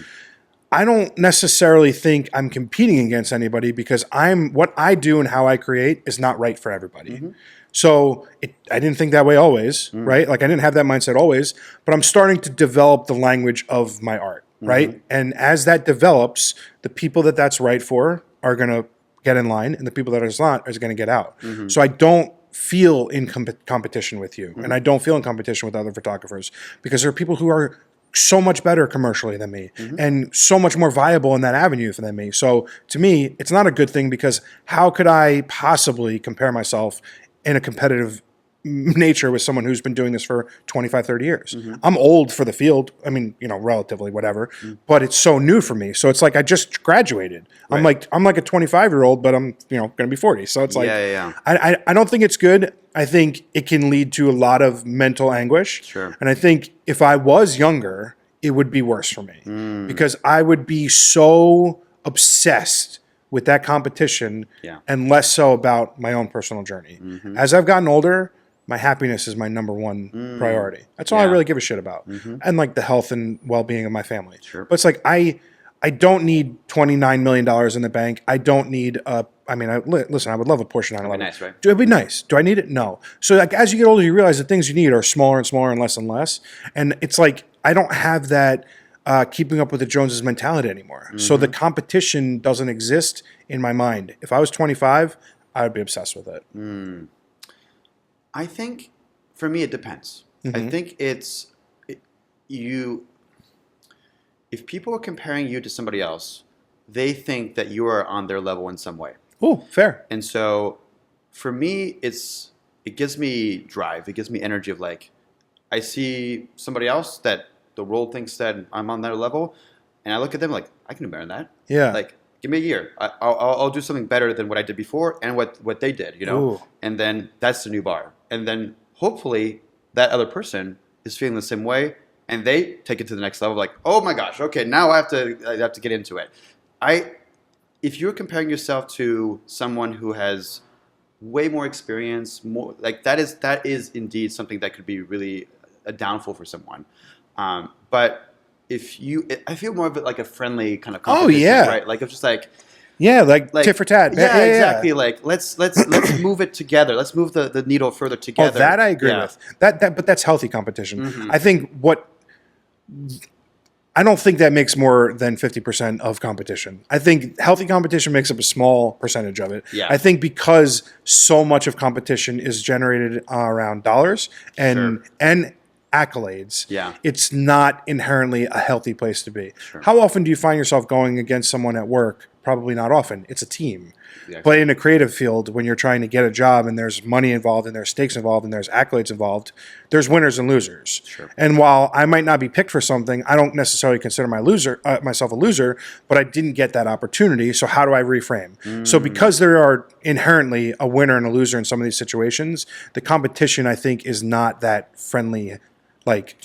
I don't necessarily think I'm competing against anybody because what I do and how I create is not right for everybody. So I didn't think that way always, right? Like I didn't have that mindset always, but I'm starting to develop the language of my art, right? And as that develops, the people that's right for are going to get in line, and the people that is not is going to get out. So I don't feel in competition with you, and I don't feel in competition with other photographers because there are people who are so much better commercially than me and so much more viable in that avenue than me. So to me, it's not a good thing because how could I possibly compare myself in a competitive nature with someone who's been doing this for 25, 30 years. I'm old for the field. I mean, relatively, whatever, but it's so new for me. So it's like I just graduated. Right. I'm like a 25-year-old, but I'm, going to be 40. So it's like, Yeah. I don't think it's good. I think it can lead to a lot of mental anguish. Sure. And I think if I was younger, it would be worse for me because I would be so obsessed with that competition and less so about my own personal journey. As I've gotten older, my happiness is my number one priority. That's all I really give a shit about. And like the health and well-being of my family. Sure. But it's like, I don't need $29 million in the bank. I don't need listen, I would love a Porsche 911. That'd be nice, right? It'd be nice. Do I need it? No. So like as you get older, you realize the things you need are smaller and smaller and less. And it's like, I don't have that keeping up with the Joneses mentality anymore. So the competition doesn't exist in my mind. If I was 25, I would be obsessed with it. I think for me it depends. I think if people are comparing you to somebody else, they think that you are on their level in some way. Oh, fair. And so for me, it gives me drive. It gives me energy of like, I see somebody else that the world thinks that I'm on their level, and I look at them like, I can do better than that. Yeah. Like, give me a year. I'll do something better than what I did before and what they did, Ooh. And then that's the new bar. And then hopefully that other person is feeling the same way, and they take it to the next level. Like, oh my gosh, okay, now I have to get into it. If you're comparing yourself to someone who has way more experience, more like that is indeed something that could be really a downfall for someone. But I feel more of it like a friendly kind of competition, right? Like it's just like. Yeah, like tit for tat. Yeah, exactly. Like let's move it together. Let's move the needle further together. Oh, that I agree with. But that's healthy competition. I think I don't think that makes more than 50% of competition. I think healthy competition makes up a small percentage of it. Yeah. I think because so much of competition is generated around dollars and accolades, it's not inherently a healthy place to be. Sure. How often do you find yourself going against someone at work Probably not often. It's a team. Exactly. But in a creative field, when you're trying to get a job and there's money involved and there's stakes involved and there's accolades involved, there's winners and losers. Sure. And while I might not be picked for something, I don't necessarily consider myself a loser, but I didn't get that opportunity. So how do I reframe? So because there are inherently a winner and a loser in some of these situations, the competition, I think, is not that friendly. Like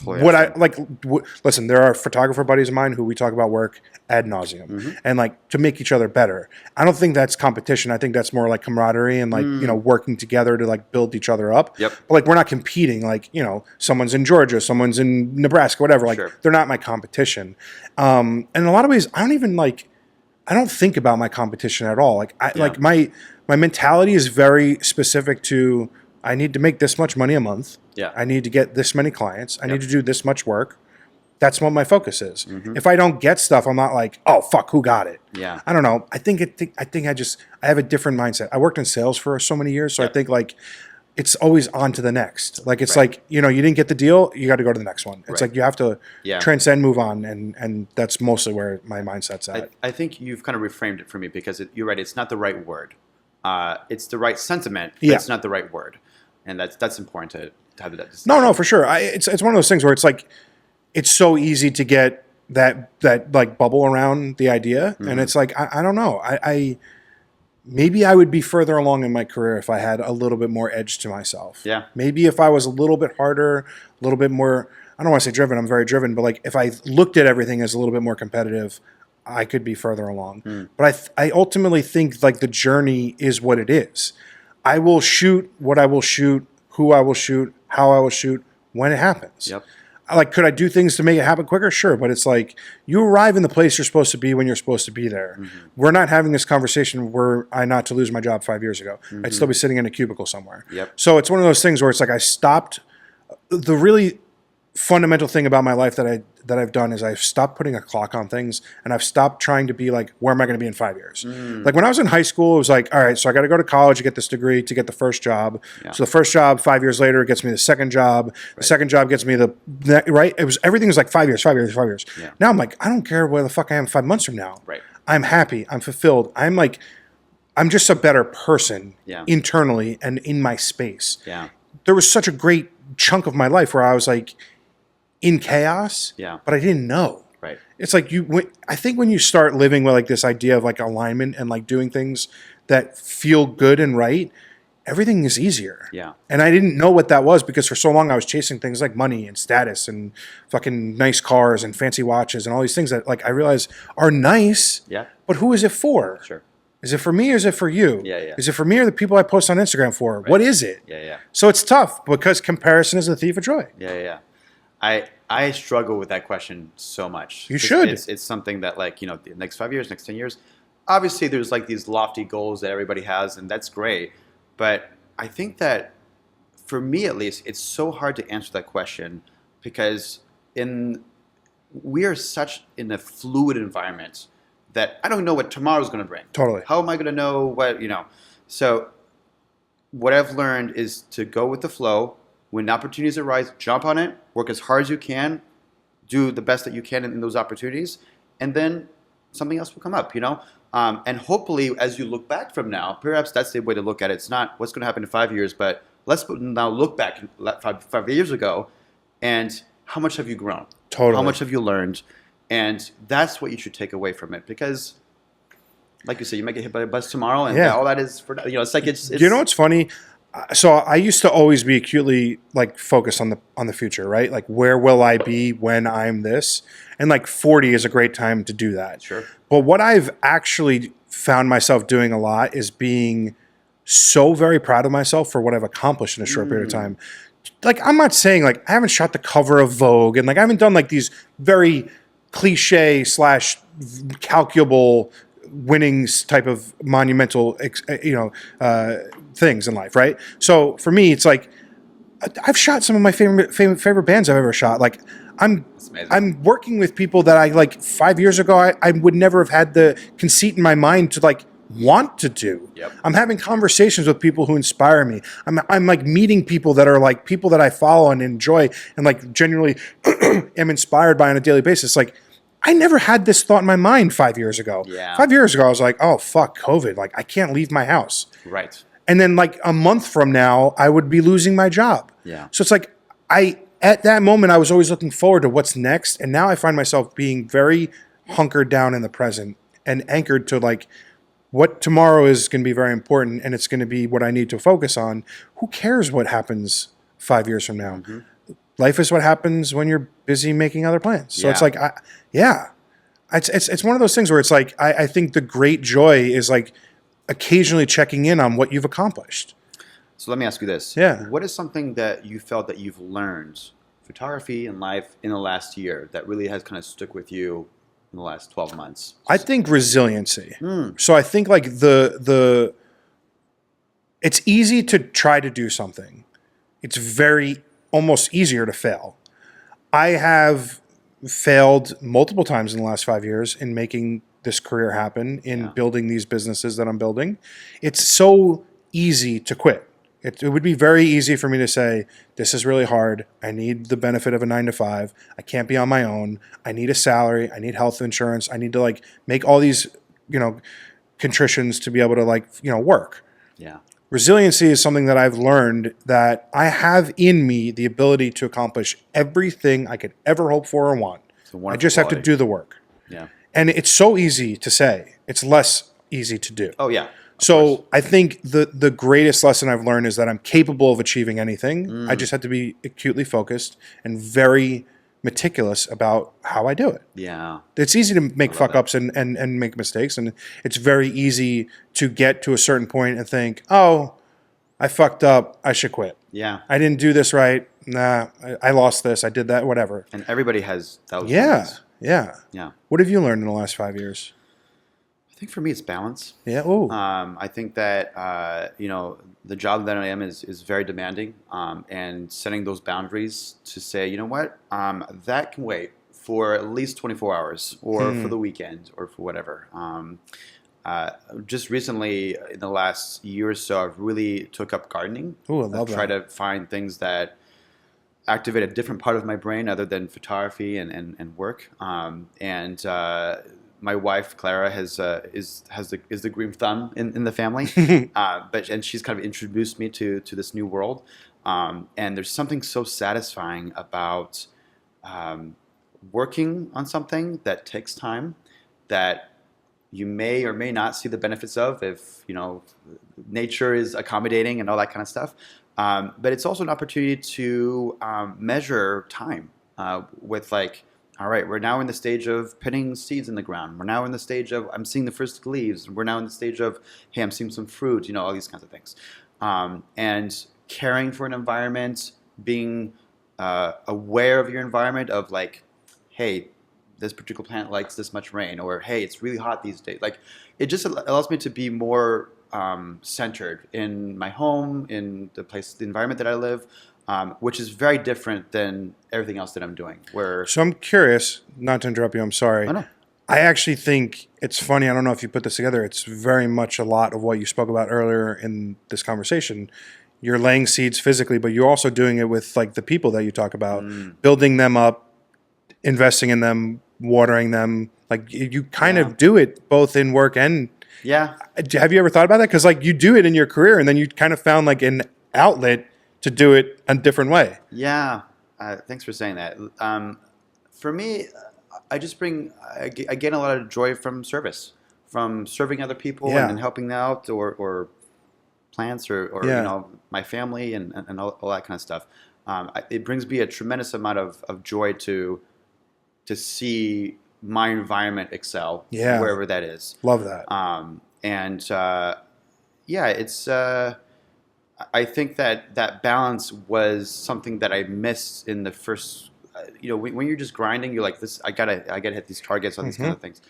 listen, there are photographer buddies of mine who we talk about work ad nauseum and like to make each other better. I don't think that's competition. I think that's more like camaraderie and like, working together to like build each other up. Yep. But like, we're not competing. Like, someone's in Georgia, someone's in Nebraska, whatever. Like they're not my competition. And in a lot of ways, I don't think about my competition at all. Like like my mentality is very specific to, I need to make this much money a month. Yeah. I need to get this many clients. I need to do this much work. That's what my focus is. If I don't get stuff, I'm not like, oh fuck, who got it? Yeah. I don't know. I have a different mindset. I worked in sales for so many years, so I think like it's always on to the next. Like it's like, you didn't get the deal, you got to go to the next one. It's like you have to transcend, move on, and that's mostly where my mindset's at. I think you've kind of reframed it for me because you're right. It's not the right word. It's the right sentiment, but it's not the right word, and that's important to have that. No, for sure. It's one of those things where it's like it's so easy to get that like bubble around the idea, and it's like I don't know. I maybe I would be further along in my career if I had a little bit more edge to myself. Yeah. Maybe if I was a little bit harder, a little bit more. I don't want to say driven. I'm very driven, but like if I looked at everything as a little bit more competitive, I could be further along. But I ultimately think like the journey is what it is. I will shoot what I will shoot, who I will shoot, how I will shoot, when it happens. Yep. Like, could I do things to make it happen quicker? Sure. But it's like you arrive in the place you're supposed to be when you're supposed to be there. We're not having this conversation were I not to lose my job 5 years ago. I'd still be sitting in a cubicle somewhere. Yep. So it's one of those things where it's like I stopped. The really fundamental thing about my life that I've done is I've stopped putting a clock on things, and I've stopped trying to be like, where am I going to be in 5 years? Like when I was in high school, it was like, all right, so I got to go to college to get this degree to get the first job. So the first job 5 years later gets me the second job. The second job gets me everything was like 5 years. Now I'm like, I don't care where the fuck I am 5 months from now. I'm happy. I'm fulfilled. I'm just a better person internally and in my space. There was such a great chunk of my life where I was like, in chaos, but I didn't know. Right. It's like I think when you start living with like this idea of like alignment and like doing things that feel good and right, everything is easier. Yeah. And I didn't know what that was because for so long I was chasing things like money and status and fucking nice cars and fancy watches and all these things that like I realize are nice. Yeah. But who is it for? Sure. Is it for me or is it for you? Yeah. Is it for me or the people I post on Instagram for? Right. What is it? Yeah. So it's tough because comparison is the thief of joy. Yeah. I struggle with that question so much. You should. It's something that like, the next 5 years, next 10 years, obviously there's like these lofty goals that everybody has and that's great. But I think that for me at least, it's so hard to answer that question because we are such in a fluid environment that I don't know what tomorrow's going to bring. Totally. How am I going to know what, So what I've learned is to go with the flow. When opportunities arise, jump on it, work as hard as you can, do the best that you can in those opportunities, and then something else will come up, And hopefully, as you look back from now, perhaps that's the way to look at it. It's not what's going to happen in 5 years, but let's now look back five years ago, and how much have you grown? Totally. How much have you learned? And that's what you should take away from it, because, like you said, you might get hit by a bus tomorrow, and all that is for it's like it's. You know what's funny? So I used to always be acutely like focused on the future, right? Like where will I be when I'm this? And like 40 is a great time to do that. Sure. But what I've actually found myself doing a lot is being so very proud of myself for what I've accomplished in a short period of time. Like I'm not saying like I haven't shot the cover of Vogue and like I haven't done like these very cliche / calculable winnings type of monumental, things in life, right? So for me, it's like I've shot some of my favorite bands I've ever shot. Like I'm working with people that I like 5 years ago. I would never have had the conceit in my mind to like want to do. Yep. I'm having conversations with people who inspire me. I'm like meeting people that are like people that I follow and enjoy and like genuinely am inspired by on a daily basis. Like I never had this thought in my mind 5 years ago. Yeah. 5 years ago, I was like, oh, fuck COVID. Like, I can't leave my house. Right. And then like a month from now, I would be losing my job. Yeah. So it's like, at that moment, I was always looking forward to what's next. And now I find myself being very hunkered down in the present and anchored to like what tomorrow is going to be very important. And it's going to be what I need to focus on. Who cares what happens 5 years from now? Mm-hmm. Life is what happens when you're busy making other plans. So Yeah. it's like, it's one of those things where it's like, I think the great joy is like occasionally checking in on what you've accomplished. So let me ask you this. Yeah. What is something that you felt that you've learned, photography and life, in the last year that really has kind of stuck with you in the last 12 months? I think resiliency. So I think like the it's easy to try to do something. It's very almost easier to fail. I have failed multiple times in the last 5 years in making this career happen, in building these businesses that I'm building. It's so easy to quit. It would be very easy for me to say, this is really hard. I need the benefit of a 9 to 5. I can't be on my own. I need a salary. I need health insurance. I need to like make all these, contritions to be able to like, work. Yeah. Resiliency is something that I've learned that I have in me the ability to accomplish everything I could ever hope for or want. I just have to do the work. Yeah. And it's so easy to say. It's less easy to do. Oh, yeah. So I think the greatest lesson I've learned is that I'm capable of achieving anything. I just have to be acutely focused and very meticulous about how I do it. Yeah. It's easy to make fuck ups and make mistakes. And it's very easy to get to a certain point and think, oh, I fucked up. I should quit. Yeah. I didn't do this right. Nah, I lost this. I did that, whatever. And everybody has those Yeah. moments. Yeah. Yeah. What have you learned in the last 5 years? I think for me, it's balance. Yeah. Oh. I think that the job that I am is very demanding, and setting those boundaries to say, you know what, that can wait for at least 24 hours, or for the weekend, or for whatever. Just recently, in the last year or so, I've really took up gardening. Oh, I love I've tried that. to find things that activate a different part of my brain other than photography and work. My wife Clara is the green thumb in the family, and she's kind of introduced me to this new world. And there's something so satisfying about working on something that takes time, that you may or may not see the benefits of if nature is accommodating and all that kind of stuff. But it's also an opportunity to measure time with like, all right, we're now in the stage of putting seeds in the ground. We're now in the stage of I'm seeing the first leaves. We're now in the stage of, hey, I'm seeing some fruit, all these kinds of things. And caring for an environment, being aware of your environment, of like, hey, this particular plant likes this much rain, or hey, it's really hot these days. Like, it just allows me to be more centered in my home, in the environment that I live. Which is very different than everything else that I'm doing. So I'm curious, not to interrupt you, I'm sorry. Oh, no. I actually think it's funny. I don't know if you put this together. It's very much a lot of what you spoke about earlier in this conversation. You're laying seeds physically, but you're also doing it with like the people that you talk about, building them up, investing in them, watering them. Like you kind of do it both in work and. Yeah. Have you ever thought about that? Because like you do it in your career, and then you kind of found like an outlet to do it a different way. Yeah. Thanks for saying that. For me, I gain a lot of joy from service, from serving other people and helping them out, or plants, or my family and all that kind of stuff. It brings me a tremendous amount of joy to see my environment excel, wherever that is. Love that. It's. I think that balance was something that I missed in the first. When you're just grinding, you're like, this. I gotta hit these targets on these kind of things.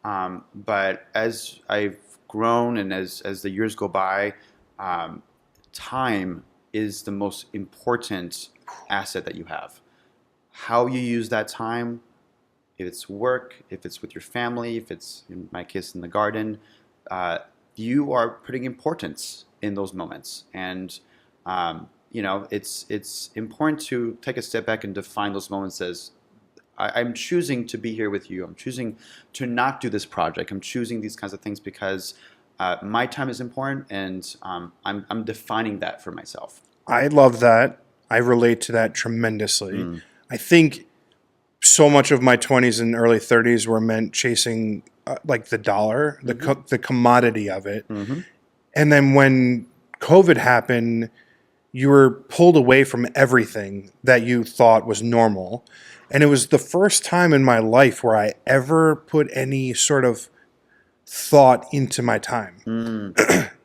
But as I've grown and as the years go by, time is the most important asset that you have. How you use that time, if it's work, if it's with your family, if it's, in my case, in the garden, you are putting importance in those moments. And, it's important to take a step back and define those moments as I'm choosing to be here with you. I'm choosing to not do this project. I'm choosing these kinds of things because my time is important, and I'm defining that for myself. I love that. I relate to that tremendously. I think so much of my 20s and early 30s were meant chasing like the dollar, the commodity of it. And then when COVID happened, you were pulled away from everything that you thought was normal. And it was the first time in my life where I ever put any sort of thought into my time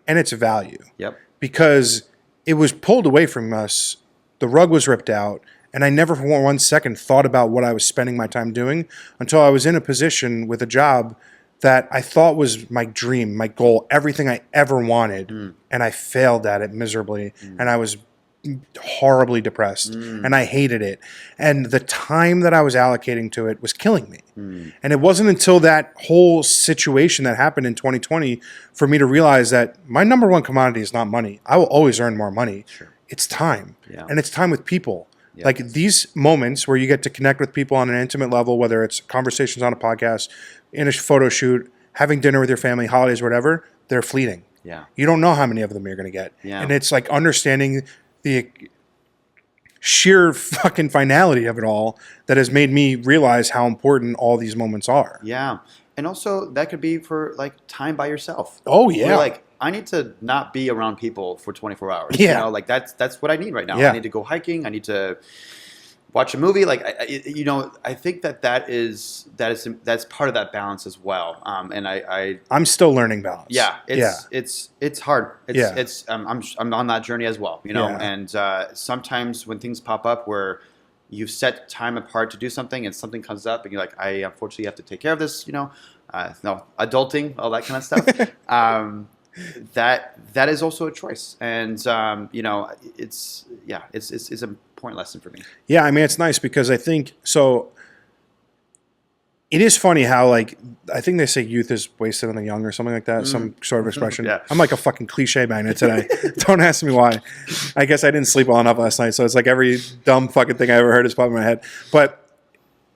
and its value. Yep. Because it was pulled away from us, the rug was ripped out, and I never for 1 second thought about what I was spending my time doing until I was in a position with a job that I thought was my dream, my goal, everything I ever wanted, and I failed at it miserably, and I was horribly depressed, and I hated it. And the time that I was allocating to it was killing me. And it wasn't until that whole situation that happened in 2020 for me to realize that my number one commodity is not money. I will always earn more money. Sure. It's time. Yeah. And it's time with people. Yeah. Like these moments where you get to connect with people on an intimate level, whether it's conversations on a podcast, in a photo shoot, having dinner with your family, holidays, whatever, they're fleeting. Yeah. You don't know how many of them you're going to get. Yeah. And it's like understanding the sheer fucking finality of it all that has made me realize how important all these moments are. Yeah. And also that could be for like time by yourself. Oh yeah. Where, like, I need to not be around people for 24 hours. Yeah. You know, like that's what I need right now. Yeah. I need to go hiking. I need to watch a movie. Like, I think that's part of that balance as well. And I'm still learning balance. yeah, it's hard. I'm on that journey as well, you know, Yeah. and sometimes when things pop up where you've set time apart to do something and something comes up and you're like, I unfortunately have to take care of this, you know, adulting, all that kind of stuff. That is also a choice. And, you know, it's an important lesson for me. Yeah, I mean, it's nice because I think so. It is funny how, like, I think they say youth is wasted on the young or something like that, some sort of expression. Yeah. I'm like a fucking cliche magnet today. Don't ask me why. I guess I didn't sleep well enough last night, so it's like every dumb fucking thing I ever heard is popping in my head. But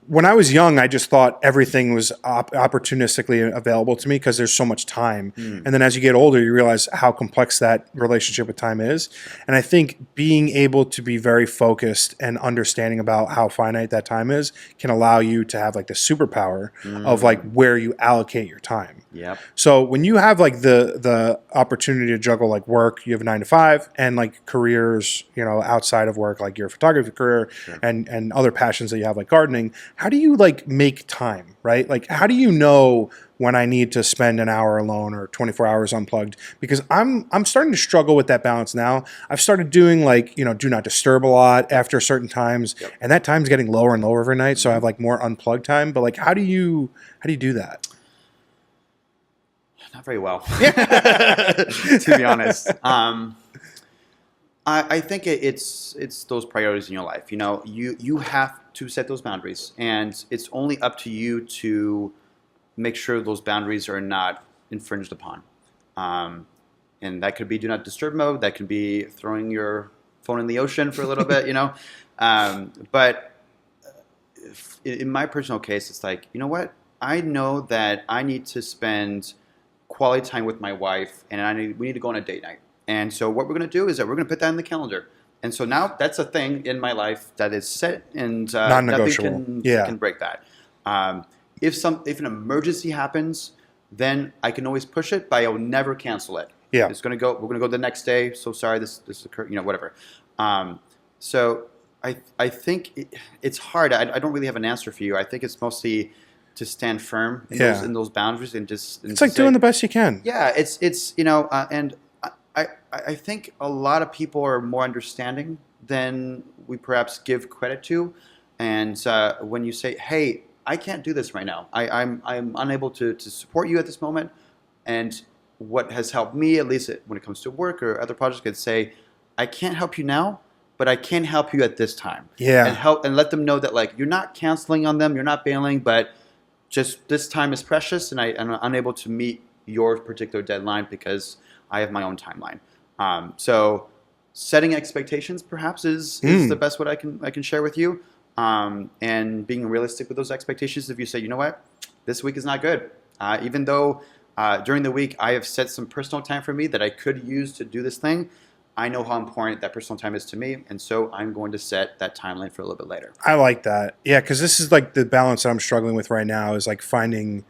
when I was young, I just thought everything was opportunistically available to me because there's so much time. And then as you get older, you realize how complex that relationship with time is. And I think being able to be very focused and understanding about how finite that time is can allow you to have like the superpower of like where you allocate your time. Yep. So when you have like the opportunity to juggle like work, you have a 9 to 5 and like careers, you know, outside of work, like your photography career and other passions that you have like gardening, how do you like make time, right? Like how do you know when I need to spend an hour alone or 24 hours unplugged? Because I'm starting to struggle with that balance now. I've started doing like, you know, do not disturb a lot after certain times, and that time's getting lower and lower every night, so I have like more unplugged time. But like how do you do that? Not very well, to be honest. I think it's those priorities in your life. You know, you have to set those boundaries, and it's only up to you to make sure those boundaries are not infringed upon. And that could be do not disturb mode. That could be throwing your phone in the ocean for a little bit, you know. But in my personal case, it's like, you know what? I know that I need to spend quality time with my wife, and we need to go on a date night. And so what we're going to do is that we're going to put that in the calendar. And so now that's a thing in my life that is set, and non-negotiable. Nothing Yeah. can break that. If an emergency happens, then I can always push it, but I will never cancel it. Yeah. We're going to go the next day. So sorry, this occurred, you know, whatever. So I think it's hard. I don't really have an answer for you. I think it's mostly to stand firm in those boundaries and just. It's like doing the best you can. Yeah, it's you know, and I think a lot of people are more understanding than we perhaps give credit to. And when you say, "Hey, I can't do this right now. I'm unable to support you at this moment," and what has helped me, at least when it comes to work or other projects, could say, "I can't help you now, but I can help you at this time." Yeah. And let them know that like you're not canceling on them, you're not bailing, but just this time is precious, and I'm unable to meet your particular deadline because I have my own timeline. So setting expectations perhaps is the best what I can share with you. and being realistic with those expectations. If you say, you know what, this week is not good, even though during the week I have set some personal time for me that I could use to do this thing, I know how important that personal time is to me, and so I'm going to set that timeline for a little bit later. I like that. Yeah, because this is like the balance that I'm struggling with right now is like finding,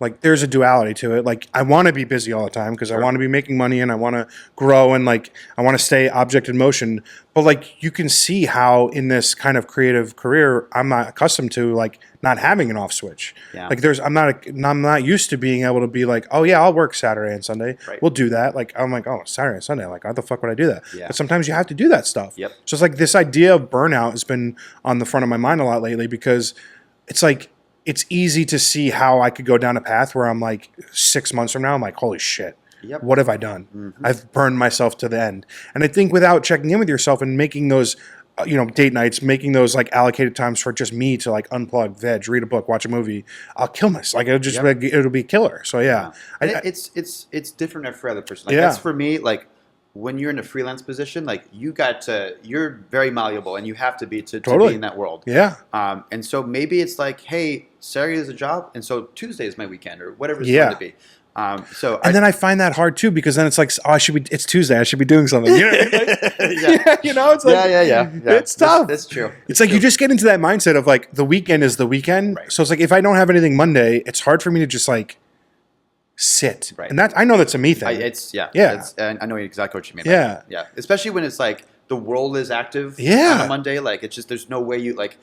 like there's a duality to it. Like I want to be busy all the time because I want to be making money and I want to grow and like I want to stay object in motion. But like you can see how in this kind of creative career, I'm not accustomed to like not having an off switch. Yeah. Like I'm not used to being able to be like, oh yeah, I'll work Saturday and Sunday. Right. We'll do that. Like I'm like, oh, Saturday and Sunday. Like how the fuck would I do that? Yeah. But sometimes you have to do that stuff. Yep. So it's like this idea of burnout has been on the front of my mind a lot lately because it's like, it's easy to see how I could go down a path where I'm like 6 months from now, I'm like, holy shit, Yep. what have I done? Mm-hmm. I've burned myself to the end. And I think without checking in with yourself and making those, date nights, making those like allocated times for just me to like unplug, veg, read a book, watch a movie, I'll kill myself. Like it'll just it'll be killer. So yeah. And it's different for every other person. Like Yeah. that's for me, like when you're in a freelance position, like you're very malleable and you have to be to Totally. be in that world. Yeah. And so maybe it's like, hey, Saturday is a job, and so Tuesday is my weekend or whatever it's Yeah. going to be. And then I find that hard too because then it's like, oh, it's Tuesday. I should be doing something. You know, like, Yeah. it's like, yeah. It's tough. That's true. It's like you just get into that mindset of like the weekend is the weekend. Right. So it's like if I don't have anything Monday, it's hard for me to just like sit. Right. And I know that's a me thing. I know exactly what you mean. Yeah. Yeah. Especially when it's like the world is active Yeah. on a Monday. Like it's just there's no way you like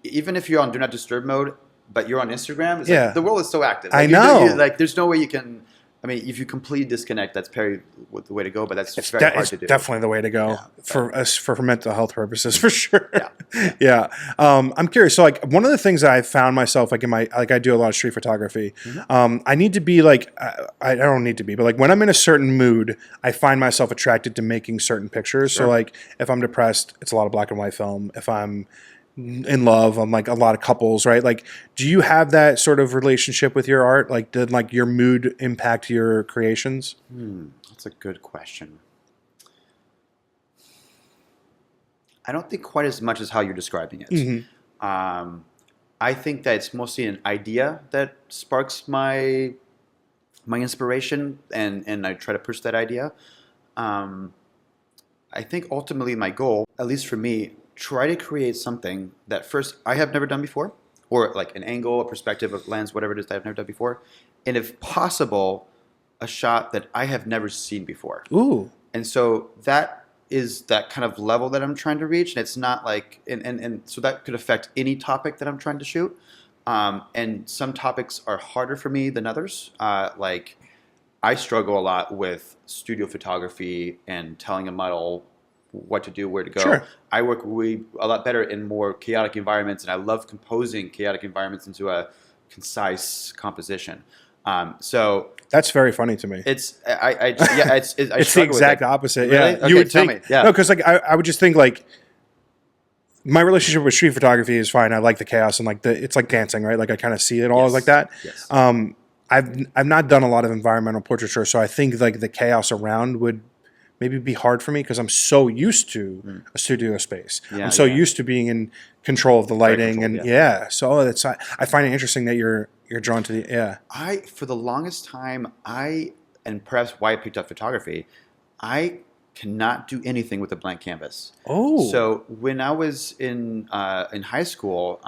even if you're on do not disturb mode, but you're on Instagram, it's Yeah. like the world is so active. I Like, know. Like there's no way you can. I mean, if you completely disconnect, that's probably the way to go. But that's very hard It's to do. definitely the way to go for us for mental health purposes for sure. Yeah. Yeah. I'm curious. So like one of the things that I found myself like in my like I do a lot of street photography. I need to be like I don't need to be, but like when I'm in a certain mood, I find myself attracted to making certain pictures. Sure. So like if I'm depressed, it's a lot of black and white film. If I'm in love, I'm like a lot of couples, right? Like, do you have that sort of relationship with your art? Like, did like your mood impact your creations? That's a good question. I don't think quite as much as how you're describing it. Mm-hmm. I think that it's mostly an idea that sparks my inspiration, and I try to push that idea. I think ultimately my goal, at least for me, try to create something that first I have never done before, or like an angle, a perspective, a lens, whatever it is that I've never done before, and if possible, a shot that I have never seen before. Ooh. And so that is that kind of level that I'm trying to reach, and it's not like, and so that could affect any topic that I'm trying to shoot. And some topics are harder for me than others. Like I struggle a lot with studio photography and telling a model what to do, where to go. Sure. I work a lot better in more chaotic environments, and I love composing chaotic environments into a concise composition. So That's very funny to me. it's I It's the struggle with exact it. opposite. Really? Yeah, Okay, you would tell think. me. Yeah. No, because like I would just think like my relationship with street photography is fine. I like the chaos and like it's like dancing, right? Like I kind of see it all Yes. like that. Yes. I've not done a lot of environmental portraiture, so I think like the chaos around would maybe be hard for me because I'm so used to a studio space. Yeah, I'm so yeah. used to being in control of the lighting controlled, and yeah. So I find it interesting that you're drawn to the For the longest time, and perhaps why I picked up photography, I cannot do anything with a blank canvas. Oh. So when I was in high school,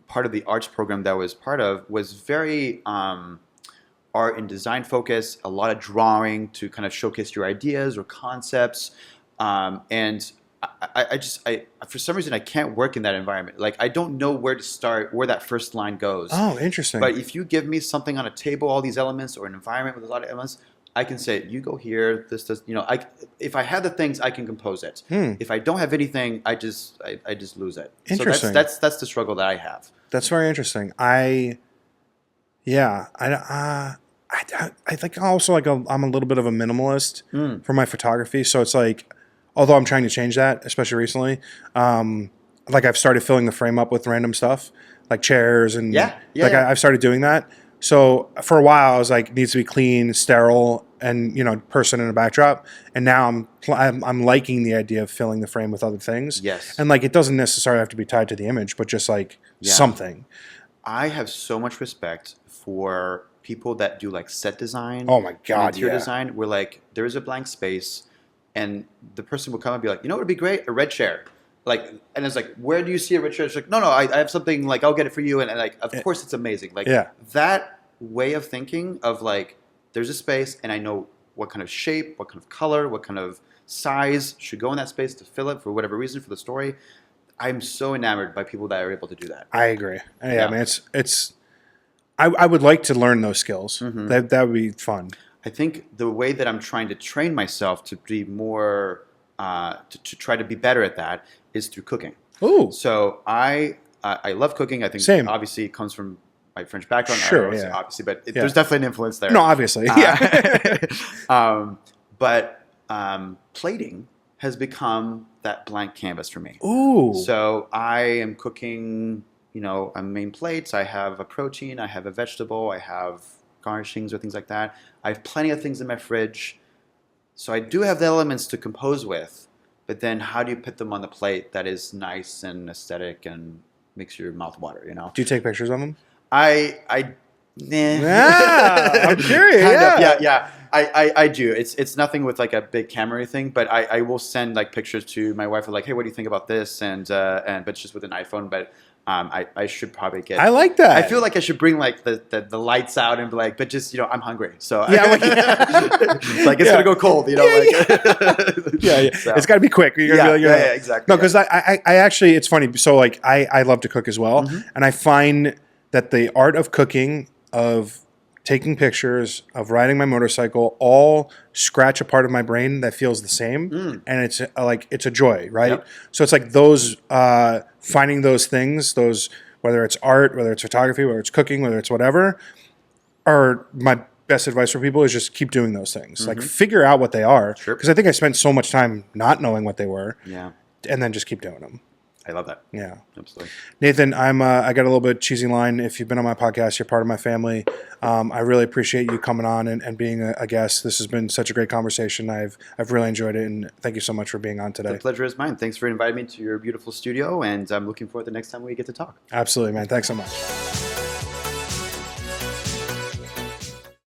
part of the arts program that I was part of was very art and design focused, a lot of drawing to kind of showcase your ideas or concepts. And I for some reason, I can't work in that environment. Like, I don't know where to start, where that first line goes. Oh, interesting. But if you give me something on a table, all these elements, or an environment with a lot of elements, I can say, you go here, this does, if I have the things, I can compose it. If I don't have anything, I just lose it. Interesting. So that's the struggle that I have. That's very interesting. I think also like I'm a little bit of a minimalist for my photography. So it's like, although I'm trying to change that, especially recently, like I've started filling the frame up with random stuff, like chairs and Yeah, I've started doing that. So for a while I was like, it needs to be clean, sterile, and person in a backdrop, and now I'm liking the idea of filling the frame with other things. Yes. And like it doesn't necessarily have to be tied to the image, but just like something. I have so much respect for people that do like set design. Oh my God, interior design, where like there is a blank space, and the person will come and be like, what would be great? A red chair. Like, and it's like, where do you see a red chair? It's like, no, I have something, like, I'll get it for you. And like, of course it's amazing. Like that way of thinking of like, there's a space and I know what kind of shape, what kind of color, what kind of size should go in that space to fill it for whatever reason for the story. I'm so enamored by people that are able to do that. I agree. Yeah. I mean, I would like to learn those skills. Mm-hmm. That would be fun. I think the way that I'm trying to train myself to be more, to try to be better at that is through cooking. Ooh. So I love cooking. I think Same. Obviously it comes from my French background. Sure, obviously, but there's definitely an influence there. No, obviously. Yeah. But plating has become that blank canvas for me. Ooh. So I am cooking, on main plates. I have a protein, I have a vegetable, I have garnishings or things like that. I have plenty of things in my fridge. So I do have the elements to compose with, but then how do you put them on the plate that is nice and aesthetic and makes your mouth water, Do you take pictures of them? Nah. Yeah, I'm curious. Yeah. I do. It's nothing with like a big camera or anything, but I will send like pictures to my wife of like, hey, what do you think about this? And but it's just with an iPhone. But I should probably get. I like that. I feel like I should bring like the lights out and be like, but just I'm hungry, so like it's gonna go cold, So. It's got to be quick. Exactly. No, because I actually, it's funny. So like I love to cook as well, and I find that the art of cooking, of taking pictures, of riding my motorcycle, all scratch a part of my brain that feels the same, and it's a joy, right? Yep. So it's like those finding those things, those, whether it's art, whether it's photography, whether it's cooking, whether it's whatever, are my best advice for people is just keep doing those things. Like figure out what they are, because I think I spent so much time not knowing what they were, and then just keep doing them. I love that. Yeah, absolutely. Nathan, I got a little bit cheesy line. If you've been on my podcast, you're part of my family. I really appreciate you coming on and being a guest. This has been such a great conversation. I've really enjoyed it, and thank you so much for being on today. The pleasure is mine. Thanks for inviting me to your beautiful studio, and I'm looking forward to the next time we get to talk. Absolutely, man. Thanks so much.